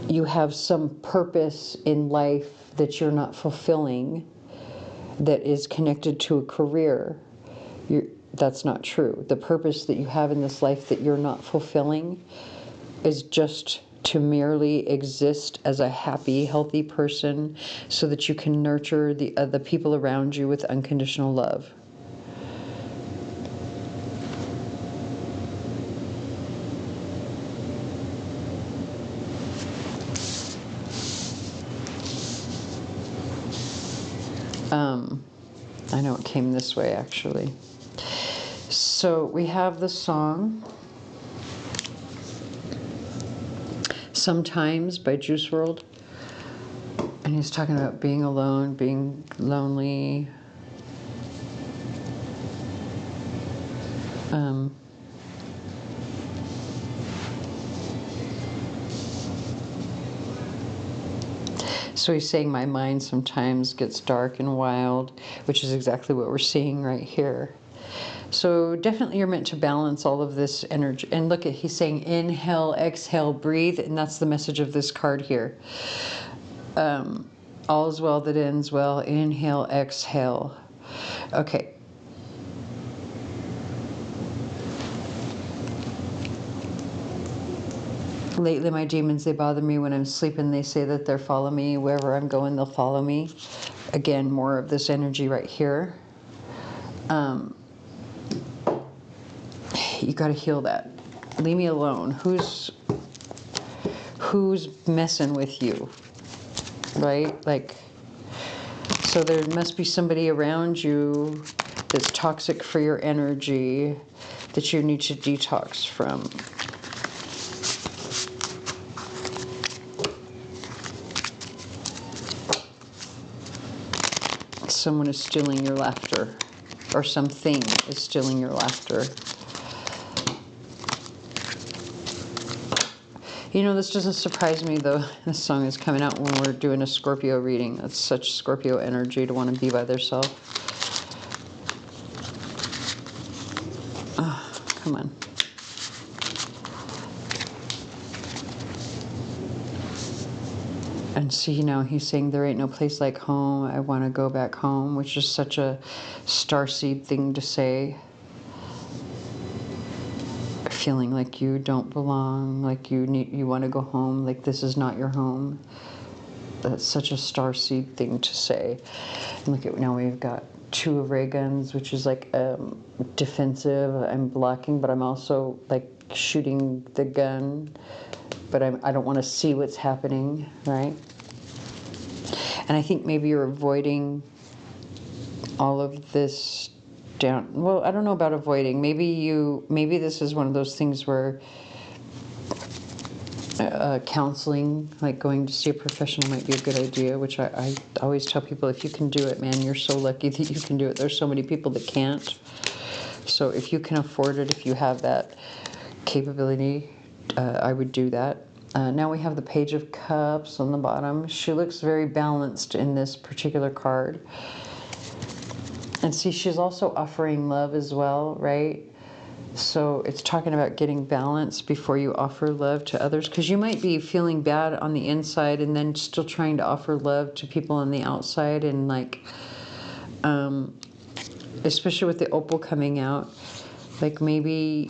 you have some purpose in life that you're not fulfilling, that is connected to a career, that's not true. The purpose that you have in this life that you're not fulfilling is just to merely exist as a happy, healthy person so that you can nurture the people around you with unconditional love. I know it came this way, actually. So we have the song Sometimes by Juice WRLD. And he's talking about being alone, being lonely. So he's saying my mind sometimes gets dark and wild, which is exactly what we're seeing right here. So definitely you're meant to balance all of this energy. And look, he's saying inhale, exhale, breathe, and that's the message of this card here. All is well that ends well. Inhale, exhale. Okay. Lately, my demons, they bother me. When I'm sleeping, they say that they'll follow me. Wherever I'm going, they'll follow me. Again, more of this energy right here. You got to heal that. Leave me alone. Who's messing with you, right? Like, so there must be somebody around you that's toxic for your energy that you need to detox from. Someone is stealing your laughter, or something is stealing your laughter. You know, this doesn't surprise me, though. This song is coming out when we're doing a Scorpio reading. That's such Scorpio energy to want to be by themselves. Oh, come on. And see, now he's saying, there ain't no place like home. I want to go back home, which is such a starseed thing to say. Feeling like you don't belong, like you want to go home, like this is not your home. That's such a starseed thing to say. And look at, now we've got 2 of ray guns, which is like defensive. I'm blocking, but I'm also like shooting the gun, but I don't want to see what's happening, right? And I think maybe you're avoiding all of this down. Well, I don't know about avoiding. Maybe this is one of those things where counseling, like going to see a professional, might be a good idea, which I always tell people, if you can do it, man, you're so lucky that you can do it. There's so many people that can't. So if you can afford it, if you have that capability, I would do that. Now we have the Page of Cups on the bottom. She looks very balanced in this particular card. And see, she's also offering love as well, right? So it's talking about getting balance before you offer love to others, because you might be feeling bad on the inside and then still trying to offer love to people on the outside. And like, especially with the opal coming out, like maybe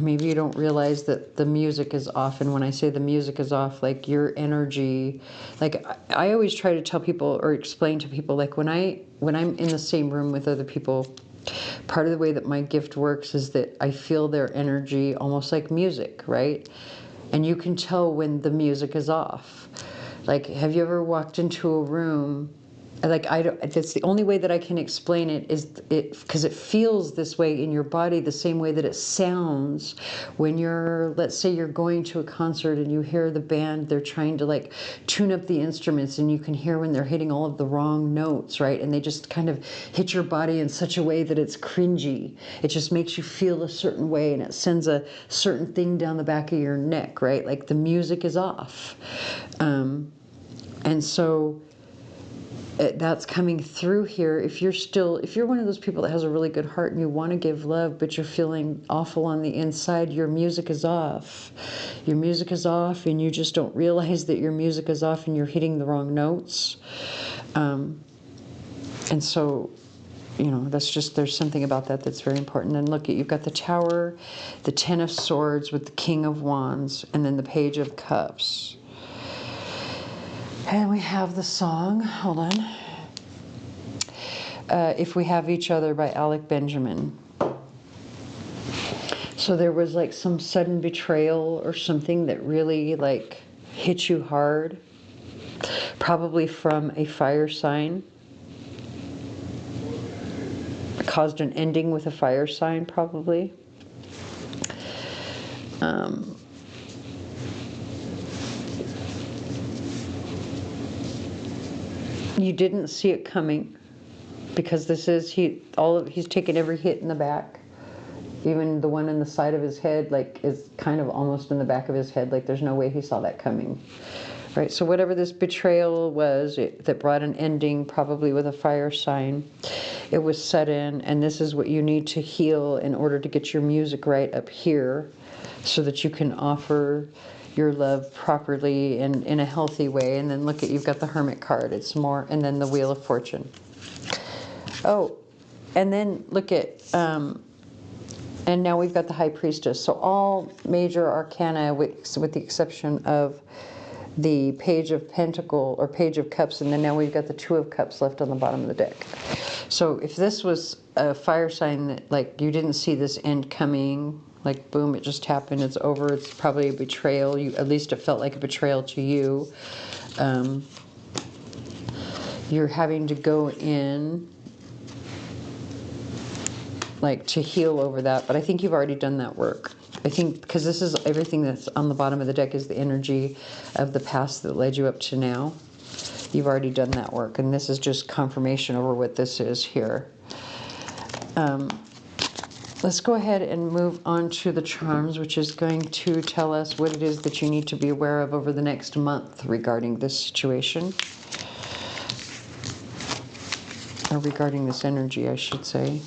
you don't realize that the music is off. And when I say the music is off, like your energy, like I always try to tell people or explain to people, like when I'm in the same room with other people, part of the way that my gift works is that I feel their energy almost like music, right? And you can tell when the music is off. Like, have you ever walked into a room? Like, that's the only way that I can explain it, is because it feels this way in your body, the same way that it sounds when you're, let's say you're going to a concert and you hear the band, they're trying to like tune up the instruments, and you can hear when they're hitting all of the wrong notes, right? And they just kind of hit your body in such a way that it's cringy. It just makes you feel a certain way, and it sends a certain thing down the back of your neck, right? Like the music is off. And so that's coming through here. If you're one of those people that has a really good heart and you want to give love, but you're feeling awful on the inside, your music is off. Your music is off, and you just don't realize that your music is off and you're hitting the wrong notes. And so, you know, that's just, there's something about that that's very important. And look, you've got the Tower, the Ten of Swords with the King of Wands, and then the Page of Cups. And we have the song, hold on, If We Have Each Other by Alec Benjamin. So there was like some sudden betrayal or something that really like hit you hard, probably from a fire sign. It caused an ending with a fire sign, probably. You didn't see it coming, because this is, he's taken every hit in the back. Even the one in the side of his head, like, is kind of almost in the back of his head. Like, there's no way he saw that coming, right? So whatever this betrayal was, that brought an ending, probably with a fire sign, it was sudden, and this is what you need to heal in order to get your music right up here, so that you can offer your love properly and in a healthy way. And then look at, you've got the Hermit card. It's more, and then the Wheel of Fortune. Oh, and then look at, and now we've got the High Priestess. So all major arcana, with the exception of the Page of Pentacle or Page of Cups, and then now we've got the Two of Cups left on the bottom of the deck. So if this was a fire sign that, like, you didn't see this end coming, like, boom, it just happened, it's over, it's probably a betrayal. You, at least it felt like a betrayal to you. You're having to go in, like, to heal over that, but I think you've already done that work. I think, because this is everything that's on the bottom of the deck is the energy of the past that led you up to now. You've already done that work, and this is just confirmation over what this is here. Let's go ahead and move on to the charms, which is going to tell us what it is that you need to be aware of over the next month regarding this situation. Or regarding this energy, I should say.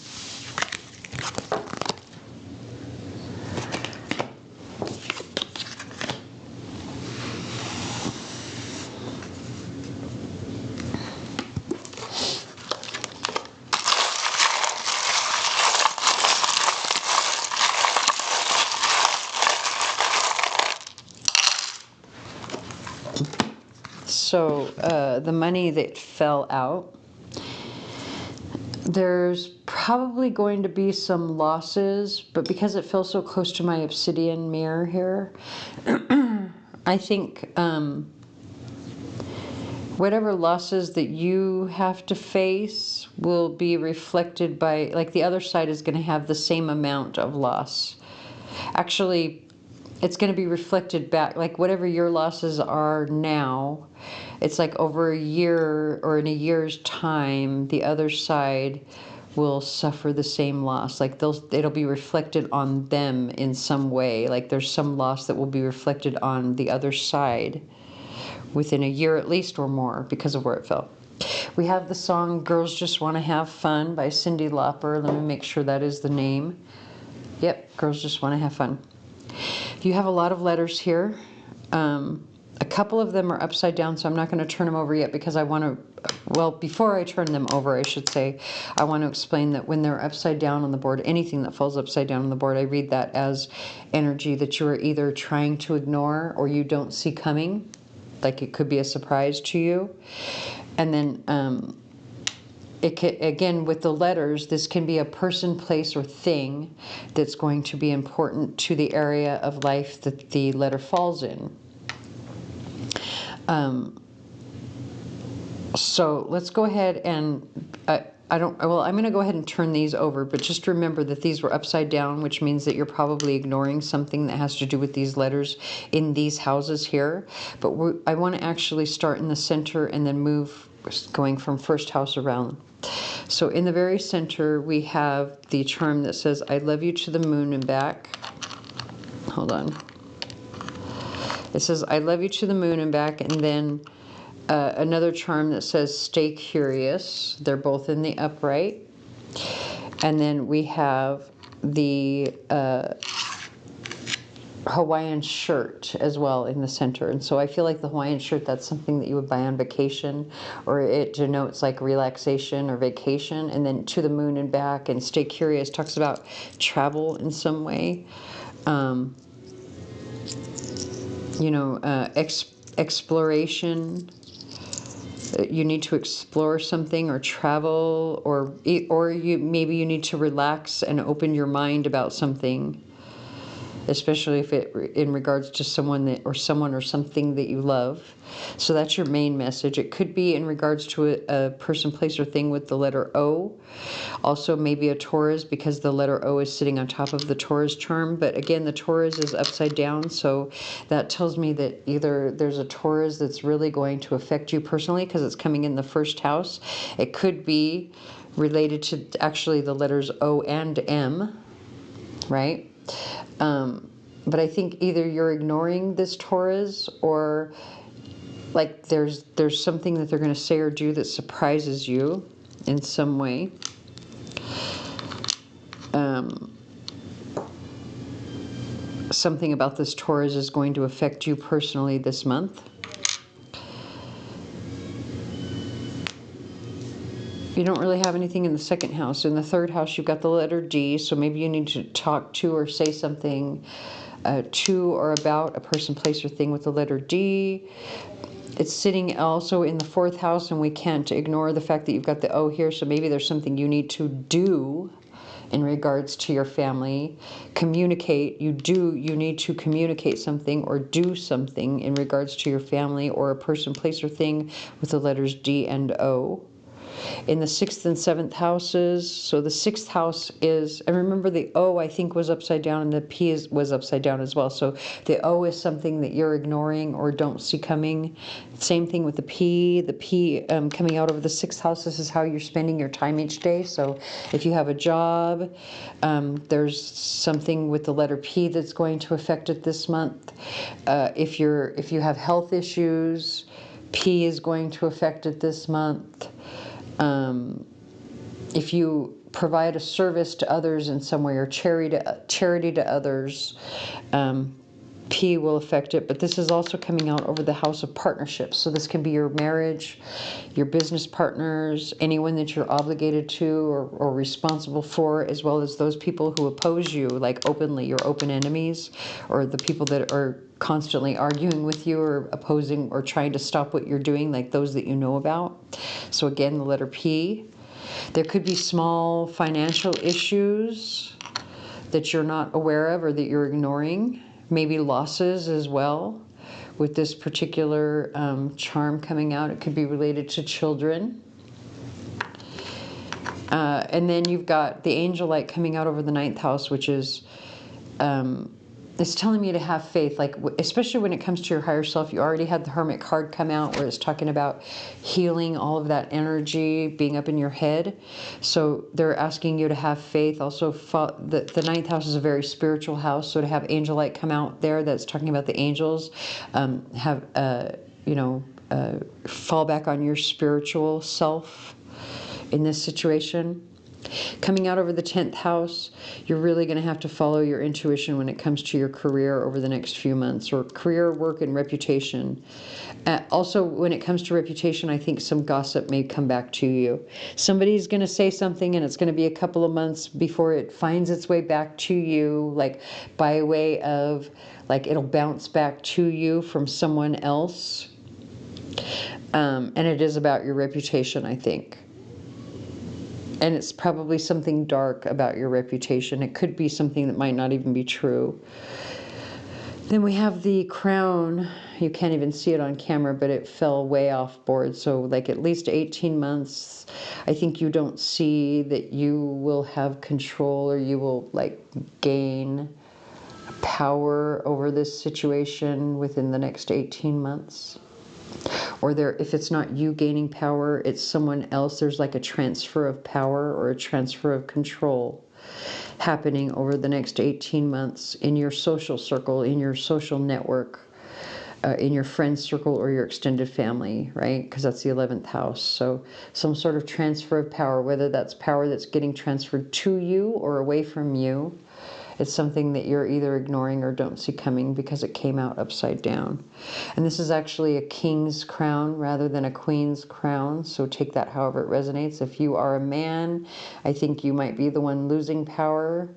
So the money that fell out, there's probably going to be some losses, but because it feels so close to my obsidian mirror here, I think whatever losses that you have to face will be reflected by, like, the other side is going to have the same amount of loss. Actually, it's going to be reflected back, like whatever your losses are now, it's like over a year or in a year's time, the other side will suffer the same loss. Like it'll be reflected on them in some way. Like there's some loss that will be reflected on the other side within a year at least or more because of where it fell. We have the song Girls Just Want to Have Fun by Cyndi Lauper. Let me make sure that is the name. Yep, Girls Just Want to Have Fun. You have a lot of letters here. A couple of them are upside down, so I'm not going to turn them over yet because I want to, well, before I turn them over, I should say, I want to explain that when they're upside down on the board, anything that falls upside down on the board, I read that as energy that you are either trying to ignore or you don't see coming. Like it could be a surprise to you. And then it can, again, with the letters, this can be a person, place, or thing that's going to be important to the area of life that the letter falls in. So let's go ahead and, I'm going to go ahead and turn these over, but just remember that these were upside down, which means that you're probably ignoring something that has to do with these letters in these houses here. But I want to actually start in the center and then move, going from first house around. So in the very center, we have the charm that says, I love you to the moon and back. Hold on. It says, I love you to the moon and back, and then another charm that says, stay curious. They're both in the upright. And then we have the Hawaiian shirt as well in the center. And so I feel like the Hawaiian shirt, that's something that you would buy on vacation, or it denotes like relaxation or vacation. And then to the moon and back and stay curious talks about travel in some way. You know, exploration. You need to explore something or travel, or maybe you need to relax and open your mind about something, especially if it in regards to someone or something that you love. So that's your main message. It could be in regards to a person, place, or thing with the letter O. Also maybe a Taurus, because the letter O is sitting on top of the Taurus charm. But again, the Taurus is upside down, so that tells me that either there's a Taurus that's really going to affect you personally because it's coming in the first house. It could be related to actually the letters O and M, right? But I think either you're ignoring this Taurus, or like there's something that they're going to say or do that surprises you in some way. Something about this Taurus is going to affect you personally this month. You don't really have anything in the second house. In the third house, you've got the letter D, so maybe you need to talk to or say something To or about a person, place, or thing with the letter D. It's sitting also in the 4th house, and we can't ignore the fact that you've got the O here, so maybe there's something you need to do in regards to your family. Communicate. You need to communicate something or do something in regards to your family or a person, place, or thing with the letters D and O. In the 6th and 7th houses, so the 6th house is, and remember the O I think was upside down and the P was upside down as well. So the O is something that you're ignoring or don't see coming. Same thing with the P. The P coming out of the 6th house, this is how you're spending your time each day. So if you have a job, there's something with the letter P that's going to affect it this month. If you have health issues, P is going to affect it this month. If you provide a service to others in some way or charity to others, P will affect it. But this is also coming out over the house of partnerships. So this can be your marriage, your business partners, anyone that you're obligated to or responsible for, as well as those people who oppose you, like openly, your open enemies, or the people that are constantly arguing with you or opposing or trying to stop what you're doing, like those that you know about. So again, the letter P. There could be small financial issues that you're not aware of or that you're ignoring. Maybe losses as well. With this particular charm coming out, it could be related to children. And then you've got the angel light coming out over the 9th house, which is it's telling me to have faith, like especially when it comes to your higher self. You already had the Hermit card come out where it's talking about healing all of that energy being up in your head. So they're asking you to have faith. Also, the 9th house is a very spiritual house, so to have angel light come out there, that's talking about the angels. Fall back on your spiritual self in this situation. Coming out over the 10th house, you're really going to have to follow your intuition when it comes to your career over the next few months, or career, work, and reputation. Also, when it comes to reputation, I think some gossip may come back to you. Somebody's going to say something, and it's going to be a couple of months before it finds its way back to you, like by way of, like it'll bounce back to you from someone else. And it is about your reputation, I think. And it's probably something dark about your reputation. It could be something that might not even be true. Then we have the crown. You can't even see it on camera, but it fell way off board. So like at least 18 months, I think you don't see that you will have control or you will like gain power over this situation within the next 18 months. Or if it's not you gaining power, it's someone else. There's like a transfer of power or a transfer of control happening over the next 18 months in your social circle, in your social network, in your friend circle or your extended family, right? Because that's the 11th house. So some sort of transfer of power, whether that's power that's getting transferred to you or away from you. It's something that you're either ignoring or don't see coming because it came out upside down. And this is actually a king's crown rather than a queen's crown. So take that however it resonates. If you are a man, I think you might be the one losing power.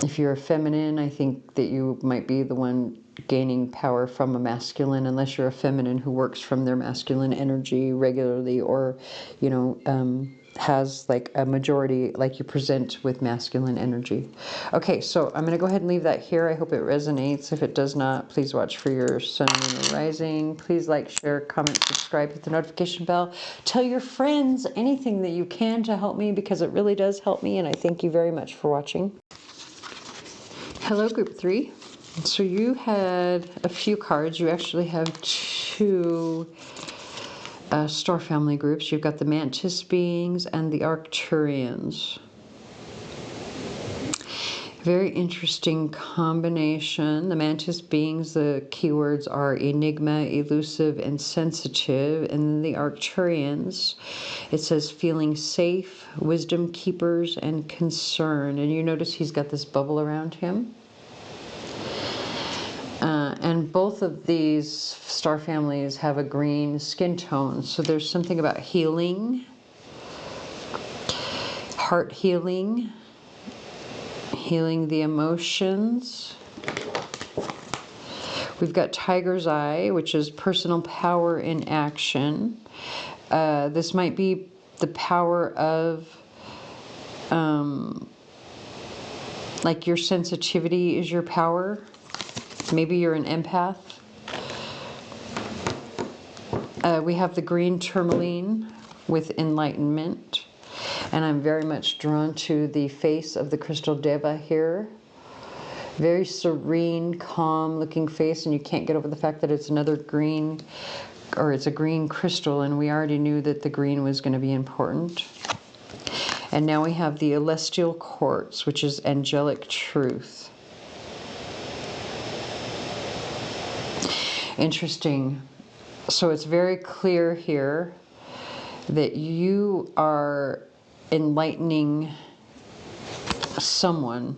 If you're a feminine, I think that you might be the one gaining power from a masculine, unless you're a feminine who works from their masculine energy regularly, or, you know, has like a majority, like you present with masculine energy. Okay, so I'm going to go ahead and leave that here. I hope it resonates. If it does not, please watch for your sun, moon, or rising. Please like, share, comment, subscribe, hit the notification bell. Tell your friends anything that you can to help me, because it really does help me, and I thank you very much for watching. Hello, group 3. So you had a few cards. You actually have 2 star family groups. You've got the Mantis beings and the Arcturians. Very interesting combination. The Mantis beings, the keywords are enigma, elusive, and sensitive. And then the Arcturians, it says feeling safe, wisdom keepers, and concern. And you notice he's got this bubble around him. And both of these star families have a green skin tone. So there's something about healing, heart healing, healing the emotions. We've got Tiger's Eye, which is personal power in action. This might be the power of, like your sensitivity is your power. Maybe you're an empath. We have the green tourmaline with enlightenment. And I'm very much drawn to the face of the crystal deva here. Very serene, calm looking face, and you can't get over the fact that it's another green, or it's a green crystal, and we already knew that the green was going to be important. And now we have the celestial quartz, which is angelic truth. Interesting. So it's very clear here that you are enlightening someone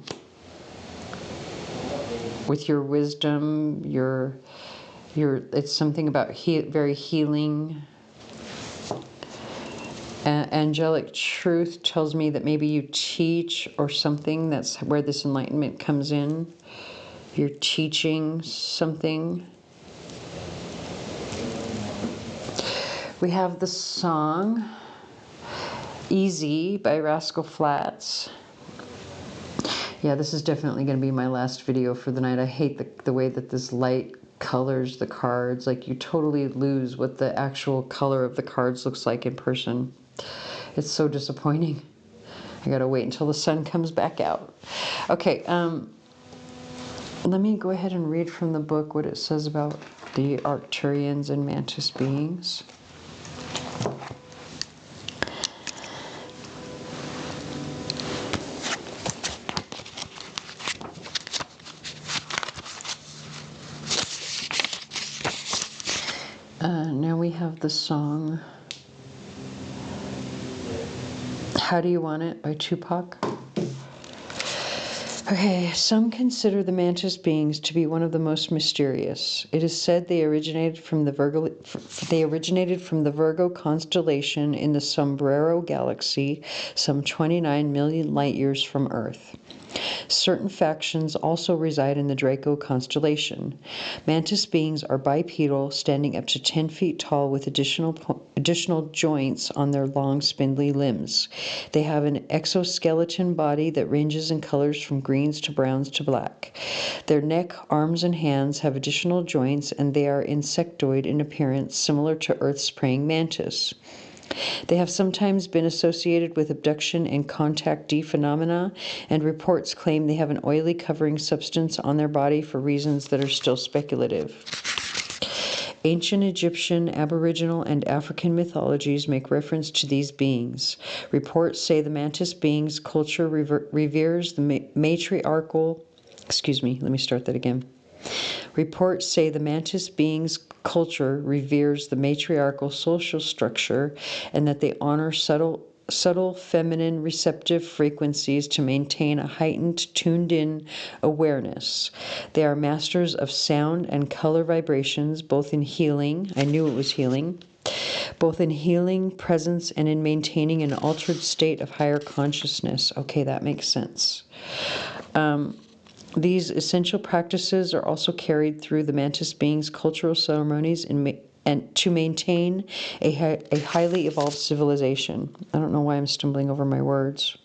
with your wisdom, it's something about very healing. Angelic truth tells me that maybe you teach or something. That's where this enlightenment comes in. You're teaching something. We have the song Easy by Rascal Flatts. Yeah, this is definitely going to be my last video for the night. I hate the way that this light colors the cards. Like, you totally lose what the actual color of the cards looks like in person. It's so disappointing. I gotta wait until the sun comes back out. Okay, let me go ahead and read from the book what it says about the Arcturians and Mantis beings. Now we have the song How Do You Want It by Tupac. Okay, some consider the Mantis beings to be one of the most mysterious. It is said they originated from the Virgo constellation in the Sombrero Galaxy, some 29 million light years from Earth. Certain factions also reside in the Draco constellation. Mantis beings are bipedal, standing up to 10 feet tall with additional joints on their long, spindly limbs. They have an exoskeleton body that ranges in colors from greens to browns to black. Their neck, arms, and hands have additional joints, and they are insectoid in appearance, similar to Earth's praying mantis. They have sometimes been associated with abduction and contact D phenomena, and reports claim they have an oily covering substance on their body for reasons that are still speculative. Ancient Egyptian, Aboriginal, and African mythologies make reference to these beings. Reports say the Mantis beings' culture reveres the matriarchal... Reports say the Mantis beings' culture reveres the matriarchal social structure, and that they honor subtle feminine receptive frequencies to maintain a heightened, tuned-in awareness. They are masters of sound and color vibrations, both in healing, I knew it was healing, both in healing, presence, and in maintaining an altered state of higher consciousness. Okay, that makes sense. These essential practices are also carried through the Mantis beings' cultural ceremonies and to maintain a highly evolved civilization. I don't know why I'm stumbling over my words.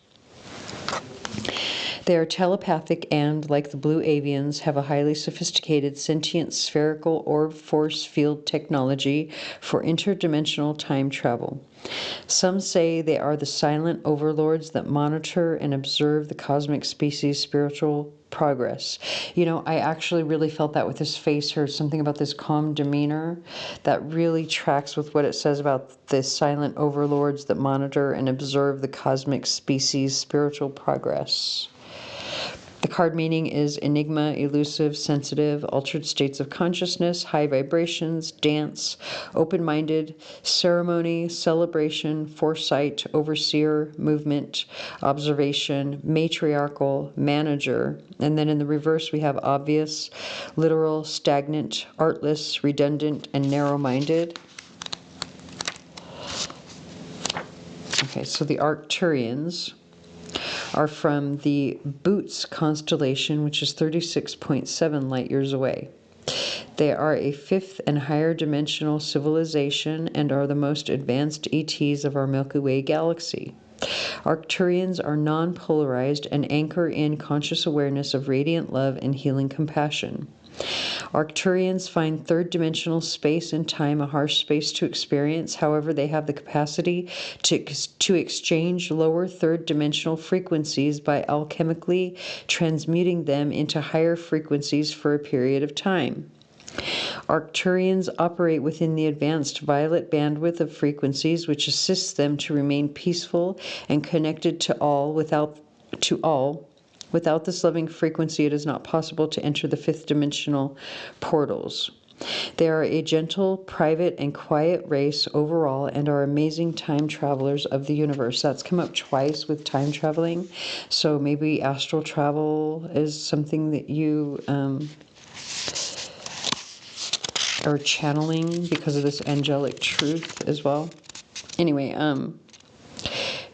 They are telepathic and, like the blue avians, have a highly sophisticated sentient spherical orb force field technology for interdimensional time travel. Some say they are the silent overlords that monitor and observe the cosmic species' spiritual progress. You know, I actually really felt that with his face here, something about this calm demeanor that really tracks with what it says about the silent overlords that monitor and observe the cosmic species' spiritual progress. The card meaning is enigma, elusive, sensitive, altered states of consciousness, high vibrations, dance, open-minded, ceremony, celebration, foresight, overseer, movement, observation, matriarchal, manager. And then in the reverse we have obvious, literal, stagnant, artless, redundant, and narrow-minded. Okay, so the Arcturians are from the Boots constellation, which is 36.7 light years away. They are a fifth and higher dimensional civilization and are the most advanced ETs of our Milky Way galaxy. Arcturians are non-polarized and anchor in conscious awareness of radiant love and healing compassion. Arcturians find third-dimensional space and time a harsh space to experience. However, they have the capacity to exchange lower third-dimensional frequencies by alchemically transmuting them into higher frequencies for a period of time. Arcturians operate within the advanced violet bandwidth of frequencies, which assists them to remain peaceful and connected to all. Without this loving frequency, it is not possible to enter the fifth dimensional portals. They are a gentle, private, and quiet race overall and are amazing time travelers of the universe. That's come up twice with time traveling. So maybe astral travel is something that you are channeling because of this angelic truth as well. Anyway,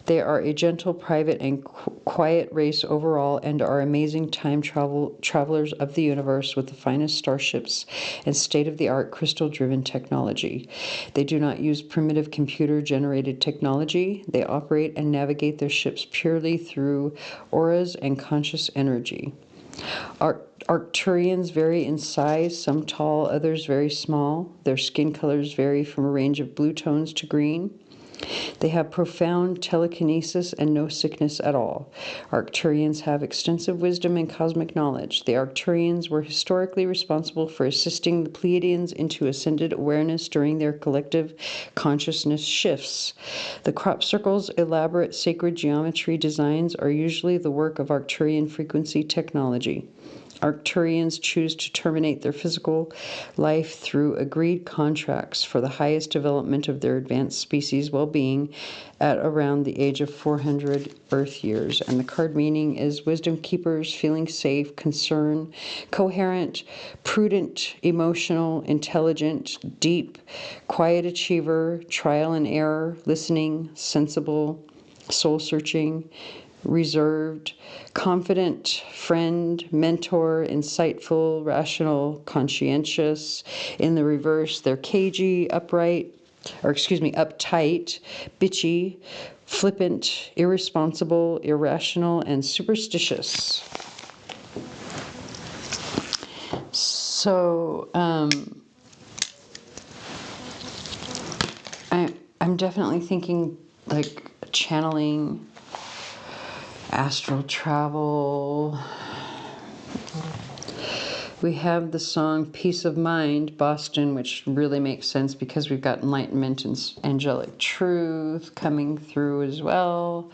they are a gentle, private, and quiet race overall and are amazing time travelers of the universe with the finest starships and state-of-the-art crystal-driven technology. They do not use primitive computer-generated technology. They operate and navigate their ships purely through auras and conscious energy. Arcturians vary in size, some tall, others very small. Their skin colors vary from a range of blue tones to green. They have profound telekinesis and no sickness at all. Arcturians have extensive wisdom and cosmic knowledge. The Arcturians were historically responsible for assisting the Pleiadians into ascended awareness during their collective consciousness shifts. The crop circle's elaborate sacred geometry designs are usually the work of Arcturian frequency technology. Arcturians choose to terminate their physical life through agreed contracts for the highest development of their advanced species well-being at around the age of 400 Earth years. And the card meaning is wisdom keepers, feeling safe, concern, coherent, prudent, emotional, intelligent, deep, quiet achiever, trial and error, listening, sensible, soul-searching, reserved, confident, friend, mentor, insightful, rational, conscientious. In the reverse, they're cagey, uptight, bitchy, flippant, irresponsible, irrational, and superstitious. So, I'm definitely thinking like channeling, astral travel. We have the song Peace of Mind, Boston, which really makes sense because we've got enlightenment and angelic truth coming through as well.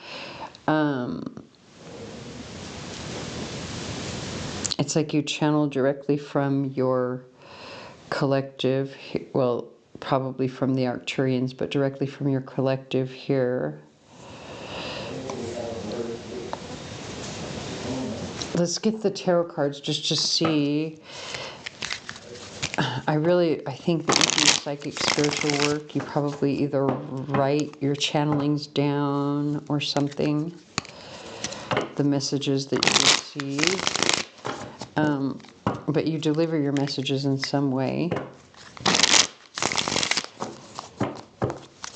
It's like you channel directly from your collective, well, probably from the Arcturians, but directly from your collective here. Let's get the tarot cards just to see. I think that you do psychic spiritual work. You probably either write your channelings down or something, the messages that you receive. But you deliver your messages in some way.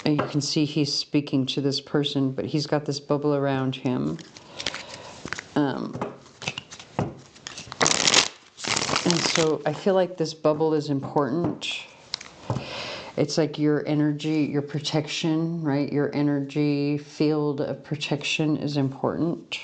And you can see he's speaking to this person, but he's got this bubble around him. And so I feel like this bubble is important. It's like your energy, your protection, right? Your energy field of protection is important.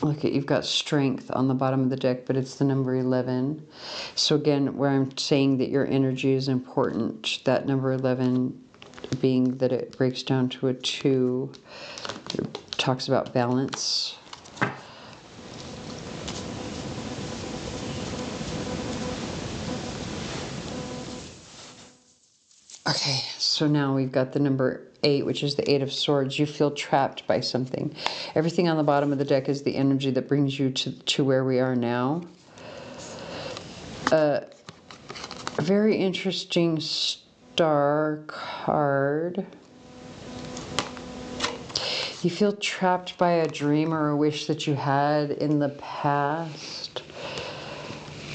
Look at, you've got strength on the bottom of the deck, but it's the number 11. So again, where I'm saying that your energy is important, that number 11 being that it breaks down to a 2, it talks about balance. Okay, so now we've got the number 8, which is the 8 of Swords. You feel trapped by something. Everything on the bottom of the deck is the energy that brings you to where we are now. A very interesting star card. You feel trapped by a dream or a wish that you had in the past.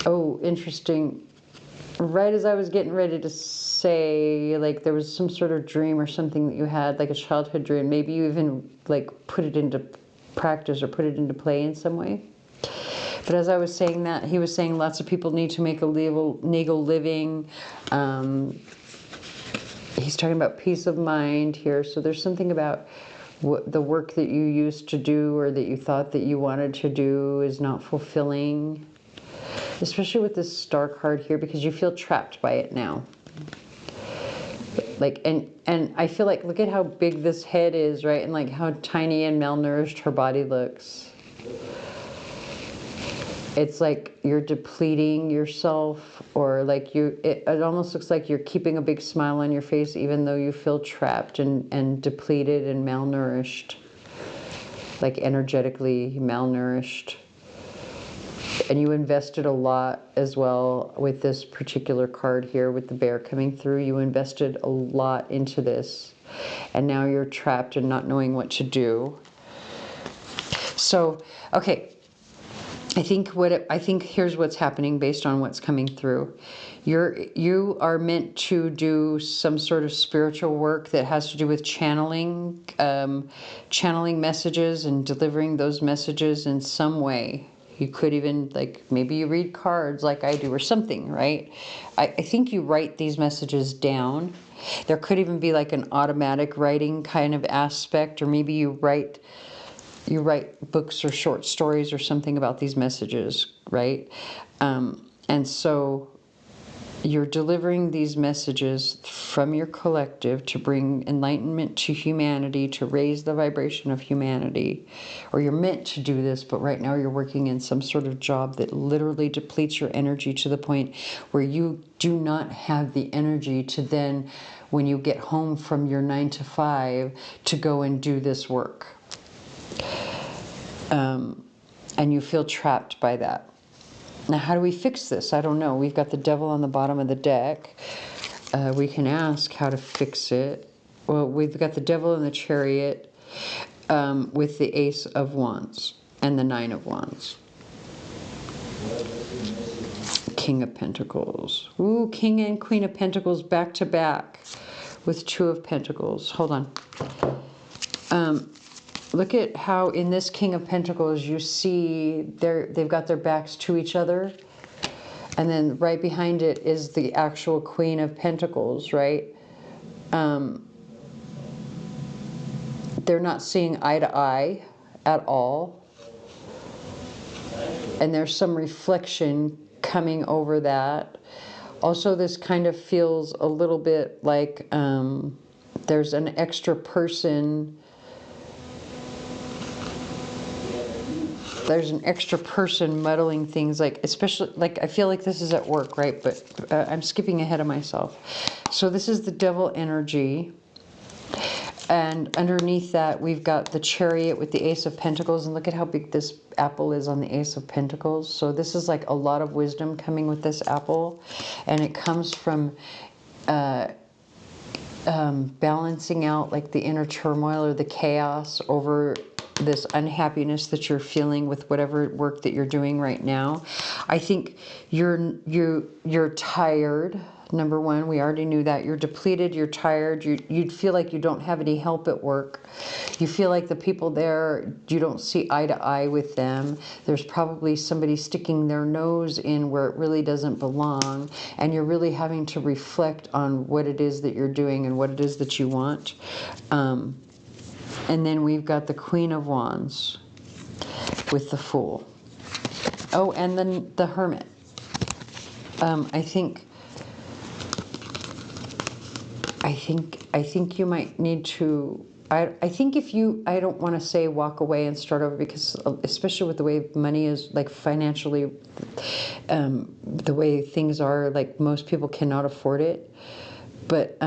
Oh, interesting. Right as I was getting ready to say, like, there was some sort of dream or something that you had, like a childhood dream. Maybe you even, like, put it into practice or put it into play in some way. But as I was saying that, he was saying lots of people need to make a legal living. He's talking about peace of mind here. So there's something about the work that you used to do or that you thought that you wanted to do is not fulfilling. Especially with this star card here, because you feel trapped by it now. Like, and I feel like, look at how big this head is, right? And like how tiny and malnourished her body looks. It's like you're depleting yourself, or like it almost looks like you're keeping a big smile on your face even though you feel trapped and depleted and malnourished. Like energetically malnourished. And you invested a lot as well with this particular card here with the bear coming through. You invested a lot into this. And now you're trapped and not knowing what to do. So, okay. I think here's what's happening based on what's coming through. You are meant to do some sort of spiritual work that has to do with channeling messages and delivering those messages in some way. You could even, like, maybe you read cards like I do or something, right? I think you write these messages down. There could even be like an automatic writing kind of aspect, or maybe you write books or short stories or something about these messages, right? And so you're delivering these messages from your collective to bring enlightenment to humanity, to raise the vibration of humanity. Or you're meant to do this, but right now you're working in some sort of job that literally depletes your energy to the point where you do not have the energy to then, when you get home from your 9 to 5, to go and do this work. And you feel trapped by that. Now, how do we fix this? I don't know. We've got the devil on the bottom of the deck. We can ask how to fix it. Well, we've got the devil in the chariot with the ace of wands and the 9 of wands. King of pentacles. Ooh, king and queen of pentacles back to back with 2 of pentacles. Hold on. Look at how in this King of Pentacles you see they've got their backs to each other. And then right behind it is the actual Queen of Pentacles, right? They're not seeing eye to eye at all. And there's some reflection coming over that. Also, this kind of feels a little bit like there's an extra person. There's an extra person muddling things, like, especially, like, I feel like this is at work, right? But I'm skipping ahead of myself. So this is the devil energy. And underneath that, we've got the chariot with the ace of pentacles. And look at how big this apple is on the ace of pentacles. So this is like a lot of wisdom coming with this apple. And it comes from balancing out like the inner turmoil or the chaos over this unhappiness that you're feeling with whatever work that you're doing right now. I think you're tired. Number one, we already knew that. You're depleted, you're tired, you'd feel like you don't have any help at work. You feel like the people there, you don't see eye to eye with them. There's probably somebody sticking their nose in where it really doesn't belong. And you're really having to reflect on what it is that you're doing and what it is that you want. And then we've got the Queen of Wands with the Fool. Oh, and then the Hermit. I think you might need to, I think if you, I don't want to say walk away and start over, because especially with the way money is, like financially, the way things are, like most people cannot afford it. But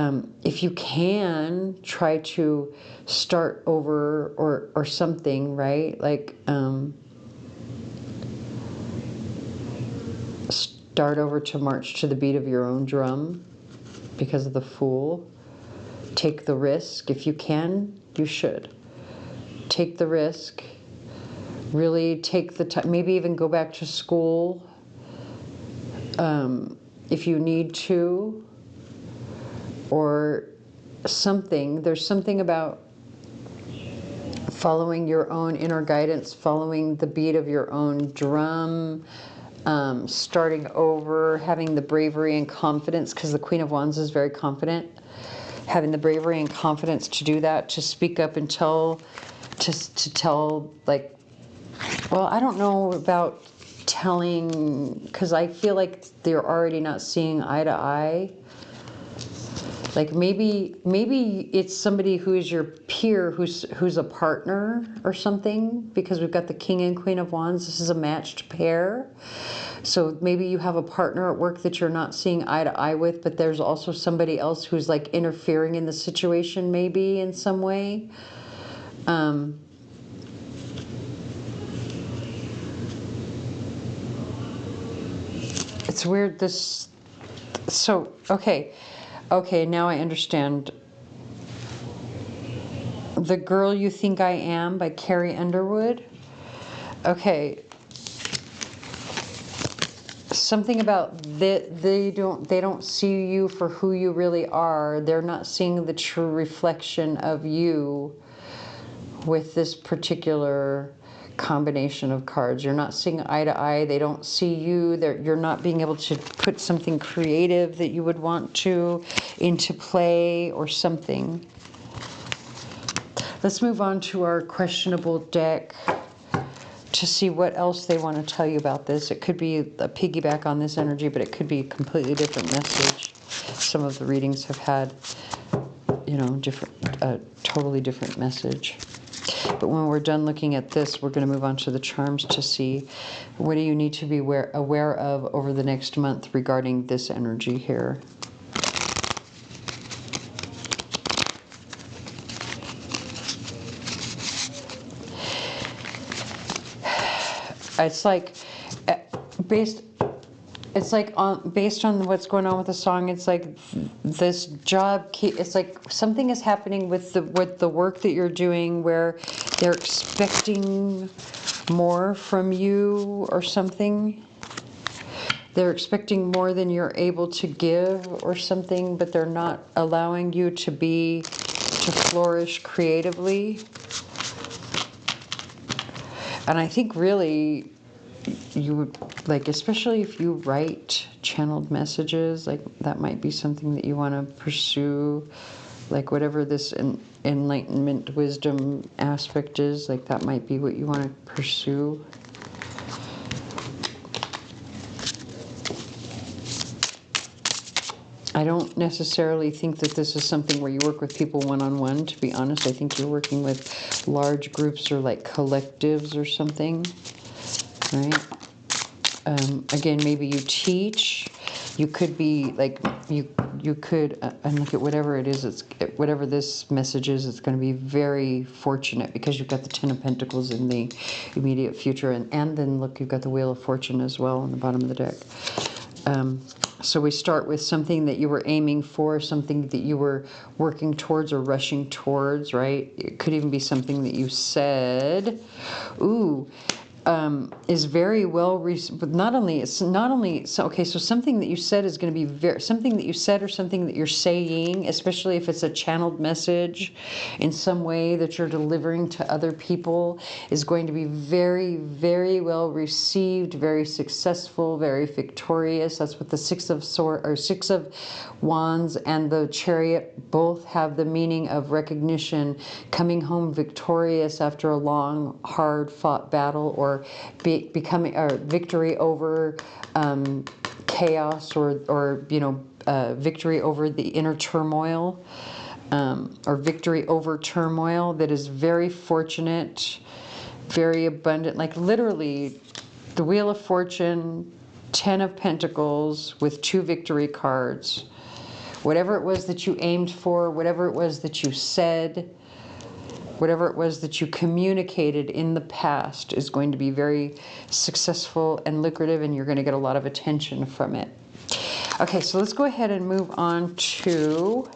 if you can, try to start over or something, right? Like start over to march to the beat of your own drum because of the Fool. Take the risk. If you can, you should. Take the risk. Really take the time. Maybe even go back to school if you need to. Or something. There's something about following your own inner guidance, following the beat of your own drum, starting over, having the bravery and confidence, because the Queen of Wands is very confident. Having the bravery and confidence to do that, to speak up and tell, to tell, like, well, I don't know about telling, because I feel like they're already not seeing eye to eye. Like maybe it's somebody who is your peer, who's a partner or something, because we've got the King and Queen of Wands. This is a matched pair. So maybe you have a partner at work that you're not seeing eye to eye with, but there's also somebody else who's like interfering in the situation maybe in some way. It's weird this, so, okay, now I understand. The Girl You Think I Am by Carrie Underwood. Okay. Something about they don't see you for who you really are. They're not seeing the true reflection of you with this particular combination of cards. You're not seeing eye to eye. They don't see you. You're not being able to put something creative that you would want to into play or something. Let's move on to our questionable deck to see what else they want to tell you about this. It could be a piggyback on this energy, but it could be a completely different message. Some of the readings have had, you know, totally different message. But when we're done looking at this, we're going to move on to the charms to see what do you need to be aware of over the next month regarding this energy here. It's like based on what's going on with the song. It's like this job. It's like something is happening with the work that you're doing, where they're expecting more from you or something. They're expecting more than you're able to give or something, but they're not allowing you to flourish creatively. And I think really you would, like, especially if you write channeled messages, like that might be something that you want to pursue, like whatever this enlightenment wisdom aspect is, like that might be what you want to pursue. I don't necessarily think that this is something where you work with people one-on-one, to be honest. I think you're working with large groups or like collectives or something, right? Again, maybe you teach. You could be like, you could, and look at whatever it is, whatever this message is, it's going to be very fortunate, because you've got the Ten of Pentacles in the immediate future, and then look, you've got the Wheel of Fortune as well on the bottom of the deck. So we start with something that you were aiming for, something that you were working towards or rushing towards, right? It could even be something that you said. Ooh. Is very well, but not only, so okay, so something that you said is going to be something that you said or something that you're saying, especially if it's a channeled message in some way that you're delivering to other people, is going to be very, very well received, very successful, very victorious. That's what the Six of Wands and the Chariot both have the meaning of recognition, coming home victorious after a long, hard-fought battle, or becoming victory over chaos, or you know, victory over the inner turmoil, or victory over turmoil that is very fortunate, very abundant. Like literally, the Wheel of Fortune, Ten of Pentacles with 2 victory cards, whatever it was that you aimed for, whatever it was that you said, whatever it was that you communicated in the past is going to be very successful and lucrative, and you're going to get a lot of attention from it. Okay, so let's go ahead and move on to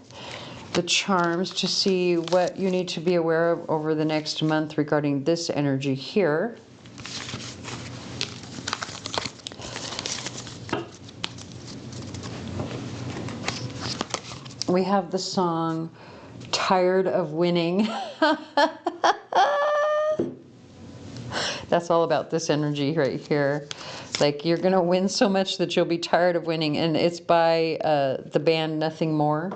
the charms to see what you need to be aware of over the next month regarding this energy here. We have the song Tired of Winning. That's all about this energy right here. Like, you're going to win so much that you'll be tired of winning. And it's by the band Nothing More.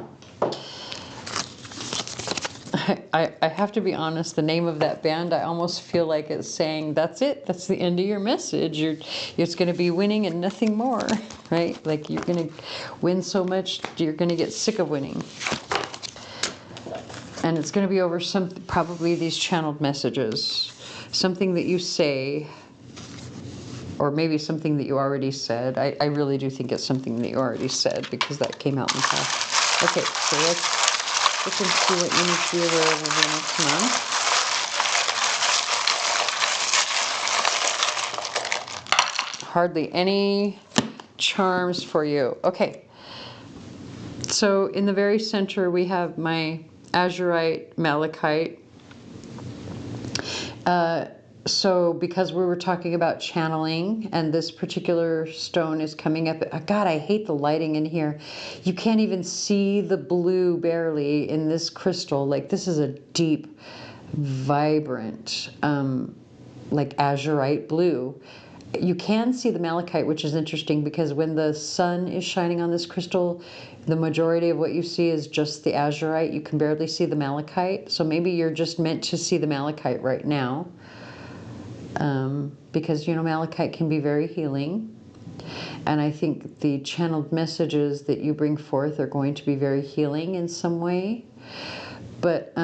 I have to be honest, the name of that band, I almost feel like it's saying, that's it. That's the end of your message. It's going to be winning and nothing more, right? Like, you're going to win so much, you're going to get sick of winning. And it's going to be over probably these channeled messages. Something that you say, or maybe something that you already said. I really do think it's something that you already said, because that came out in the past. Okay, so let's look and see what you need to be aware of over the next month. Hardly any charms for you. Okay, so in the very center we have my azurite malachite. So because we were talking about channeling, and this particular stone is coming up. God, I hate the lighting in here. You can't even see the blue barely in this crystal. Like, this is a deep, vibrant, like azurite blue. You can see the malachite, which is interesting, because when the sun is shining on this crystal, the majority of what you see is just the azurite. You can barely see the malachite. So maybe you're just meant to see the malachite right now. Because, you know, malachite can be very healing. And I think the channeled messages that you bring forth are going to be very healing in some way. But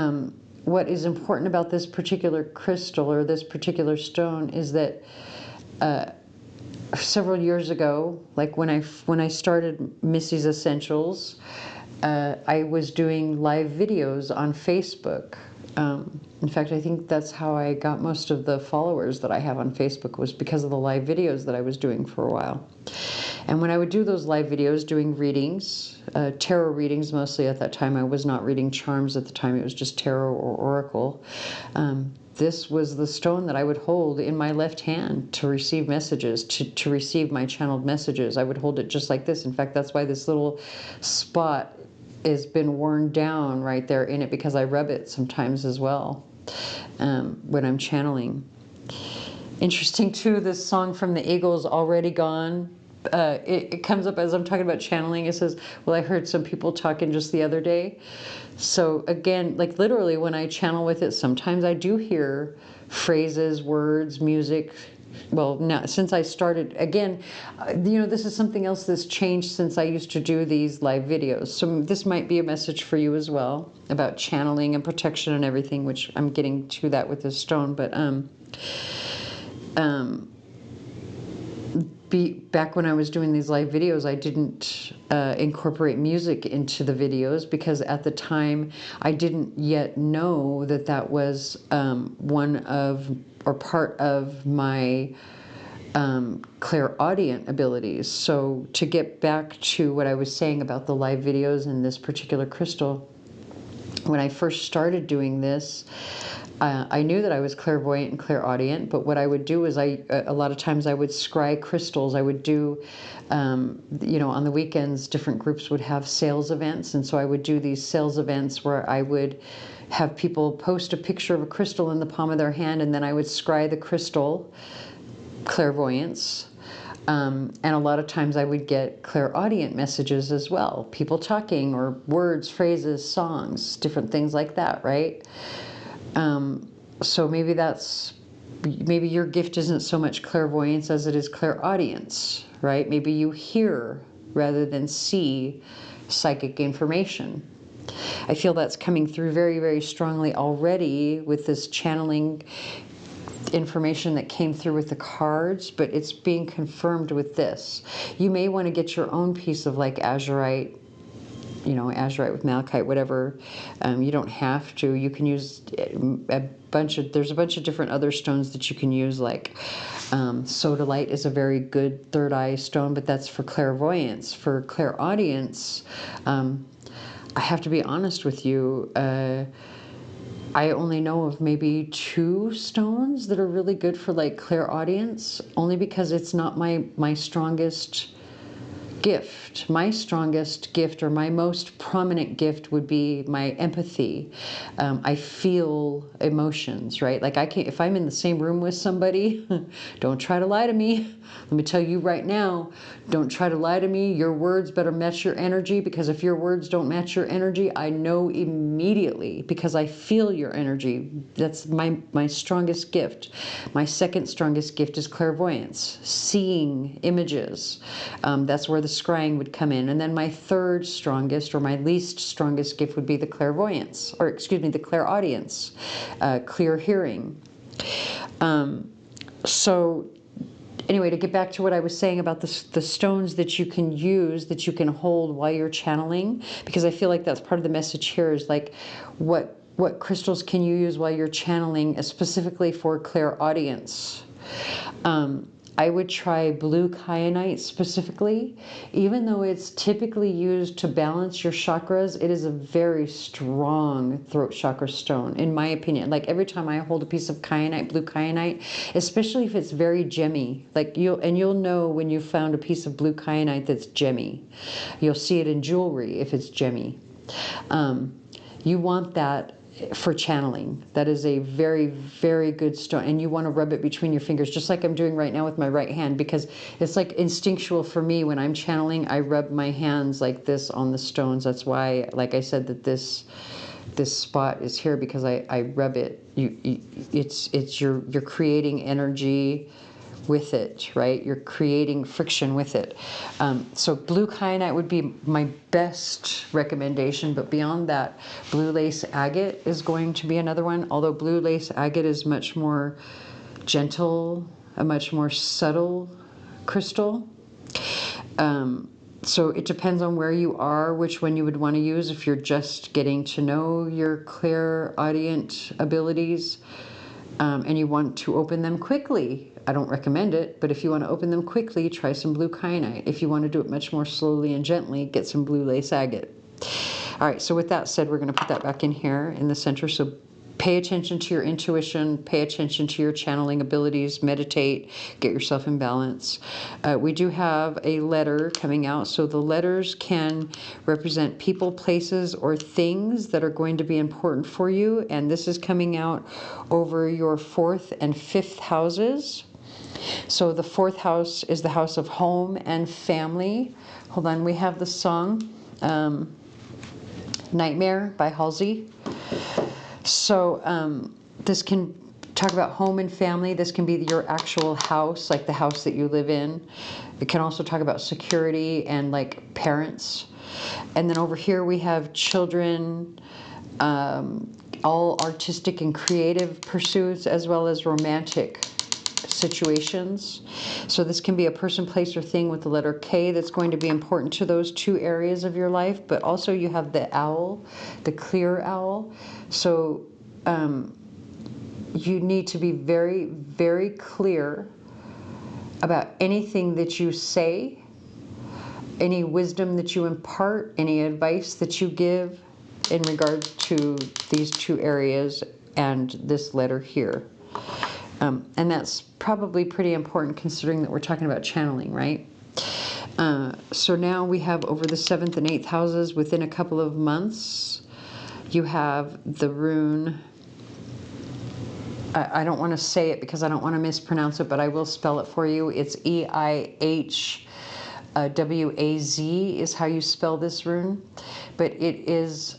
what is important about this particular crystal, or this particular stone, is that several years ago, like when I started Missy's Essentials, I was doing live videos on Facebook. In fact, I think that's how I got most of the followers that I have on Facebook, was because of the live videos that I was doing for a while. And when I would do those live videos doing readings, tarot readings mostly at that time, I was not reading charms at the time, it was just tarot or oracle. This was the stone that I would hold in my left hand to receive messages, to receive my channeled messages. I would hold it just like this. In fact, that's why this little spot has been worn down right there in it, because I rub it sometimes as well when I'm channeling. Interesting too, this song from the Eagles, Already Gone. It comes up as I'm talking about channeling. It says, well, I heard some people talking just the other day. So again, like literally when I channel with it, sometimes I do hear phrases, words, music. Well, now, since I started, again, you know, this is something else that's changed since I used to do these live videos. So this might be a message for you as well about channeling and protection and everything, which I'm getting to that with this stone. But back when I was doing these live videos, I didn't incorporate music into the videos, because at the time I didn't yet know that that was one of, or part of my clairaudient abilities. So to get back to what I was saying about the live videos and this particular crystal, when I first started doing this, I knew that I was clairvoyant and clairaudient, but what I would do is a lot of times I would scry crystals. I would do, you know, on the weekends, different groups would have sales events, and so I would do these sales events where I would have people post a picture of a crystal in the palm of their hand, and then I would scry the crystal, clairvoyance. And a lot of times I would get clairaudient messages as well, people talking, or words, phrases, songs, different things like that, right? So maybe your gift isn't so much clairvoyance as it is clairaudience, right? Maybe you hear rather than see psychic information. I feel that's coming through very, very strongly already with this channeling information that came through with the cards, but it's being confirmed with this. You may want to get your own piece of like azurite you know, azurite with malachite, whatever. You don't have to. You can use there's a bunch of different other stones that you can use, like sodalite is a very good third eye stone, but that's for clairvoyance. For clairaudience, I have to be honest with you, I only know of maybe 2 stones that are really good for like clairaudience, only because it's not my strongest gift. My strongest gift, or my most prominent gift, would be my empathy. I feel emotions, right? Like if I'm in the same room with somebody, don't try to lie to me. Let me tell you right now, don't try to lie to me. Your words better match your energy, because if your words don't match your energy, I know immediately, because I feel your energy. That's my strongest gift. My second strongest gift is clairvoyance, seeing images. That's where the scrying would come in. And then my third strongest, or my least strongest gift, would be the clairvoyance, or excuse me, the clairaudience, clear hearing. So anyway, to get back to what I was saying about the stones that you can use, that you can hold while you're channeling, because I feel like that's part of the message here, is like what crystals can you use while you're channeling, specifically for clairaudience. I would try blue kyanite specifically. Even though it's typically used to balance your chakras, it is a very strong throat chakra stone, in my opinion. Like every time I hold a piece of kyanite, blue kyanite, especially if it's very gemmy, like you'll know when you've found a piece of blue kyanite that's gemmy. You'll see it in jewelry if it's gemmy. You want that for channeling. That is a very, very good stone, and you want to rub it between your fingers, just like I'm doing right now with my right hand, because it's like instinctual for me. When I'm channeling, I rub my hands like this on the stones. That's why, like I said, that this spot is here, because I rub it. You're creating energy with it, right? You're creating friction with it. So blue kyanite would be my best recommendation, but beyond that, blue lace agate is going to be another one, although blue lace agate is much more gentle, a much more subtle crystal. So it depends on where you are, which one you would want to use. If you're just getting to know your clairaudient abilities, and you want to open them quickly, I don't recommend it, but if you want to open them quickly, try some blue kyanite. If you want to do it much more slowly and gently, get some blue lace agate. All right, so with that said, we're going to put that back in here in the center. So pay attention to your intuition, pay attention to your channeling abilities, meditate, get yourself in balance. We do have a letter coming out, so the letters can represent people, places, or things that are going to be important for you, and this is coming out over your 4th and 5th houses. So the 4th house is the house of home and family. Hold on, we have the song Nightmare by Halsey. So this can talk about home and family. This can be your actual house, like the house that you live in. It can also talk about security and like parents. And then over here we have children, all artistic and creative pursuits, as well as romantic situations. So this can be a person, place, or thing with the letter K that's going to be important to those 2 areas of your life. But also you have the owl, the clear owl. So you need to be very, very clear about anything that you say, any wisdom that you impart, any advice that you give in regard to these 2 areas and this letter here. And that's probably pretty important, considering that we're talking about channeling, right? So now we have over the 7th and 8th houses. Within a couple of months, you have the rune. I don't want to say it because I don't want to mispronounce it, but I will spell it for you. It's EIHWAZ is how you spell this rune. But it is,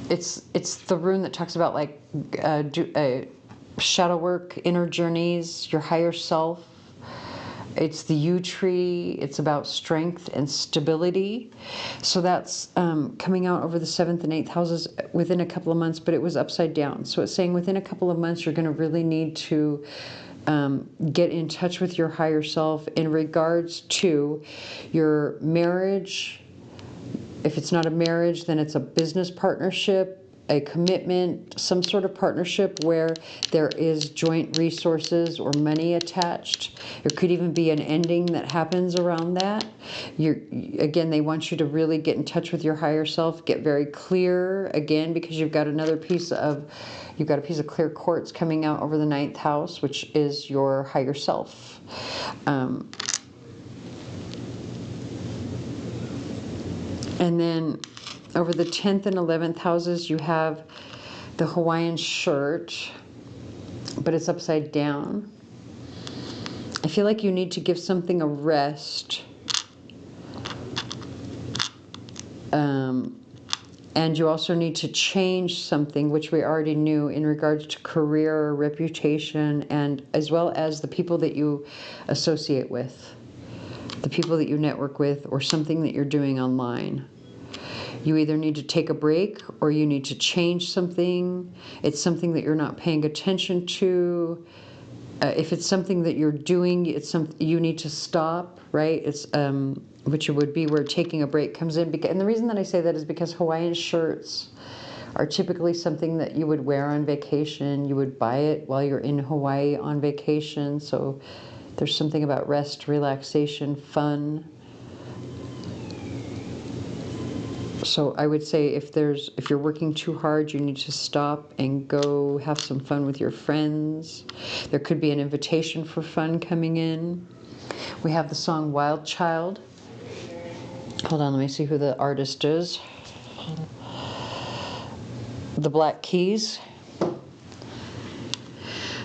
it's the rune that talks about like shadow work, inner journeys, your higher self. It's the yew tree. It's about strength and stability. So that's coming out over the 7th and 8th houses within a couple of months, but it was upside down. So it's saying within a couple of months, you're going to really need to get in touch with your higher self in regards to your marriage, If it's not a marriage, then it's a business partnership, a commitment, some sort of partnership where there is joint resources or money attached. There could even be an ending that happens around that. Again, they want you to really get in touch with your higher self, get very clear, again, because you've got a piece of clear quartz coming out over the 9th house, which is your higher self. And then over the 10th and 11th houses, you have the Hawaiian shirt, but it's upside down. I feel like you need to give something a rest. And you also need to change something, which we already knew, in regards to career, reputation, and as well as the people that you associate with, the people that you network with, or something that you're doing online. You either need to take a break or you need to change something. It's something that you're not paying attention to. If it's something that you're doing, it's something you need to stop, right? It's which would be where taking a break comes in. And the reason that I say that is because Hawaiian shirts are typically something that you would wear on vacation. You would buy it while you're in Hawaii on vacation. So there's something about rest, relaxation, fun. So I would say if you're working too hard, you need to stop and go have some fun with your friends. There could be an invitation for fun coming in. We have the song Wild Child. Hold on, let me see who the artist is. The Black Keys.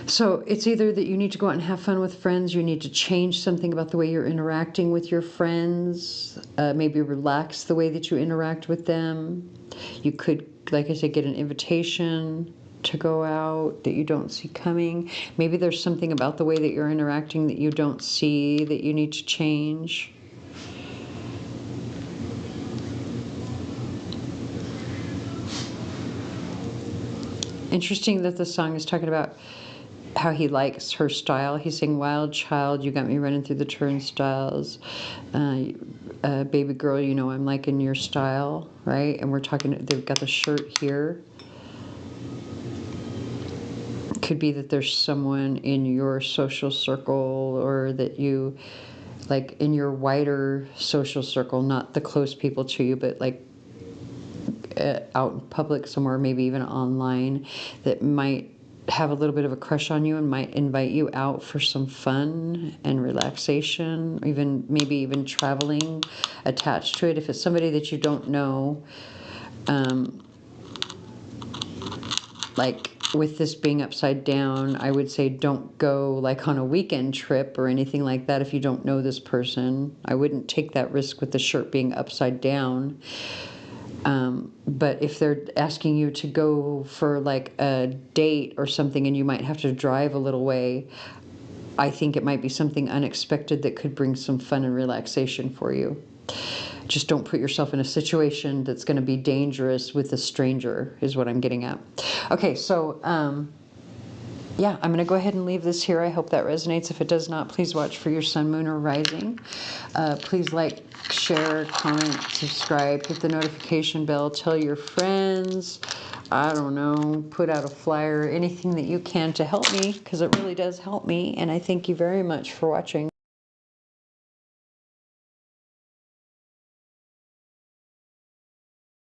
So it's either that you need to go out and have fun with friends, you need to change something about the way you're interacting with your friends, maybe relax the way that you interact with them. You could, like I said, get an invitation to go out that you don't see coming. Maybe there's something about the way that you're interacting that you don't see that you need to change. Interesting that the song is talking about how he likes her style. He's saying, wild child, you got me running through the turnstiles. Baby girl, you know I'm liking your style, right? And we're talking, they've got the shirt here. Could be that there's someone in your social circle, or that you, like in your wider social circle, not the close people to you, but like out in public somewhere, maybe even online, that might have a little bit of a crush on you and might invite you out for some fun and relaxation, even maybe even traveling attached to it. If it's somebody that you don't know, like with this being upside down, I would say don't go like on a weekend trip or anything like that if you don't know this person. I wouldn't take that risk with the shirt being upside down. But if they're asking you to go for like a date or something and you might have to drive a little way, I think it might be something unexpected that could bring some fun and relaxation for you. Just don't put yourself in a situation that's going to be dangerous with a stranger, is what I'm getting at. Okay, so yeah, I'm going to go ahead and leave this here. I hope that resonates. If it does not, please watch for your sun, moon, or rising. Please like, share, comment, subscribe, hit the notification bell, tell your friends, I don't know, put out a flyer, anything that you can to help me, because it really does help me. And I thank you very much for watching.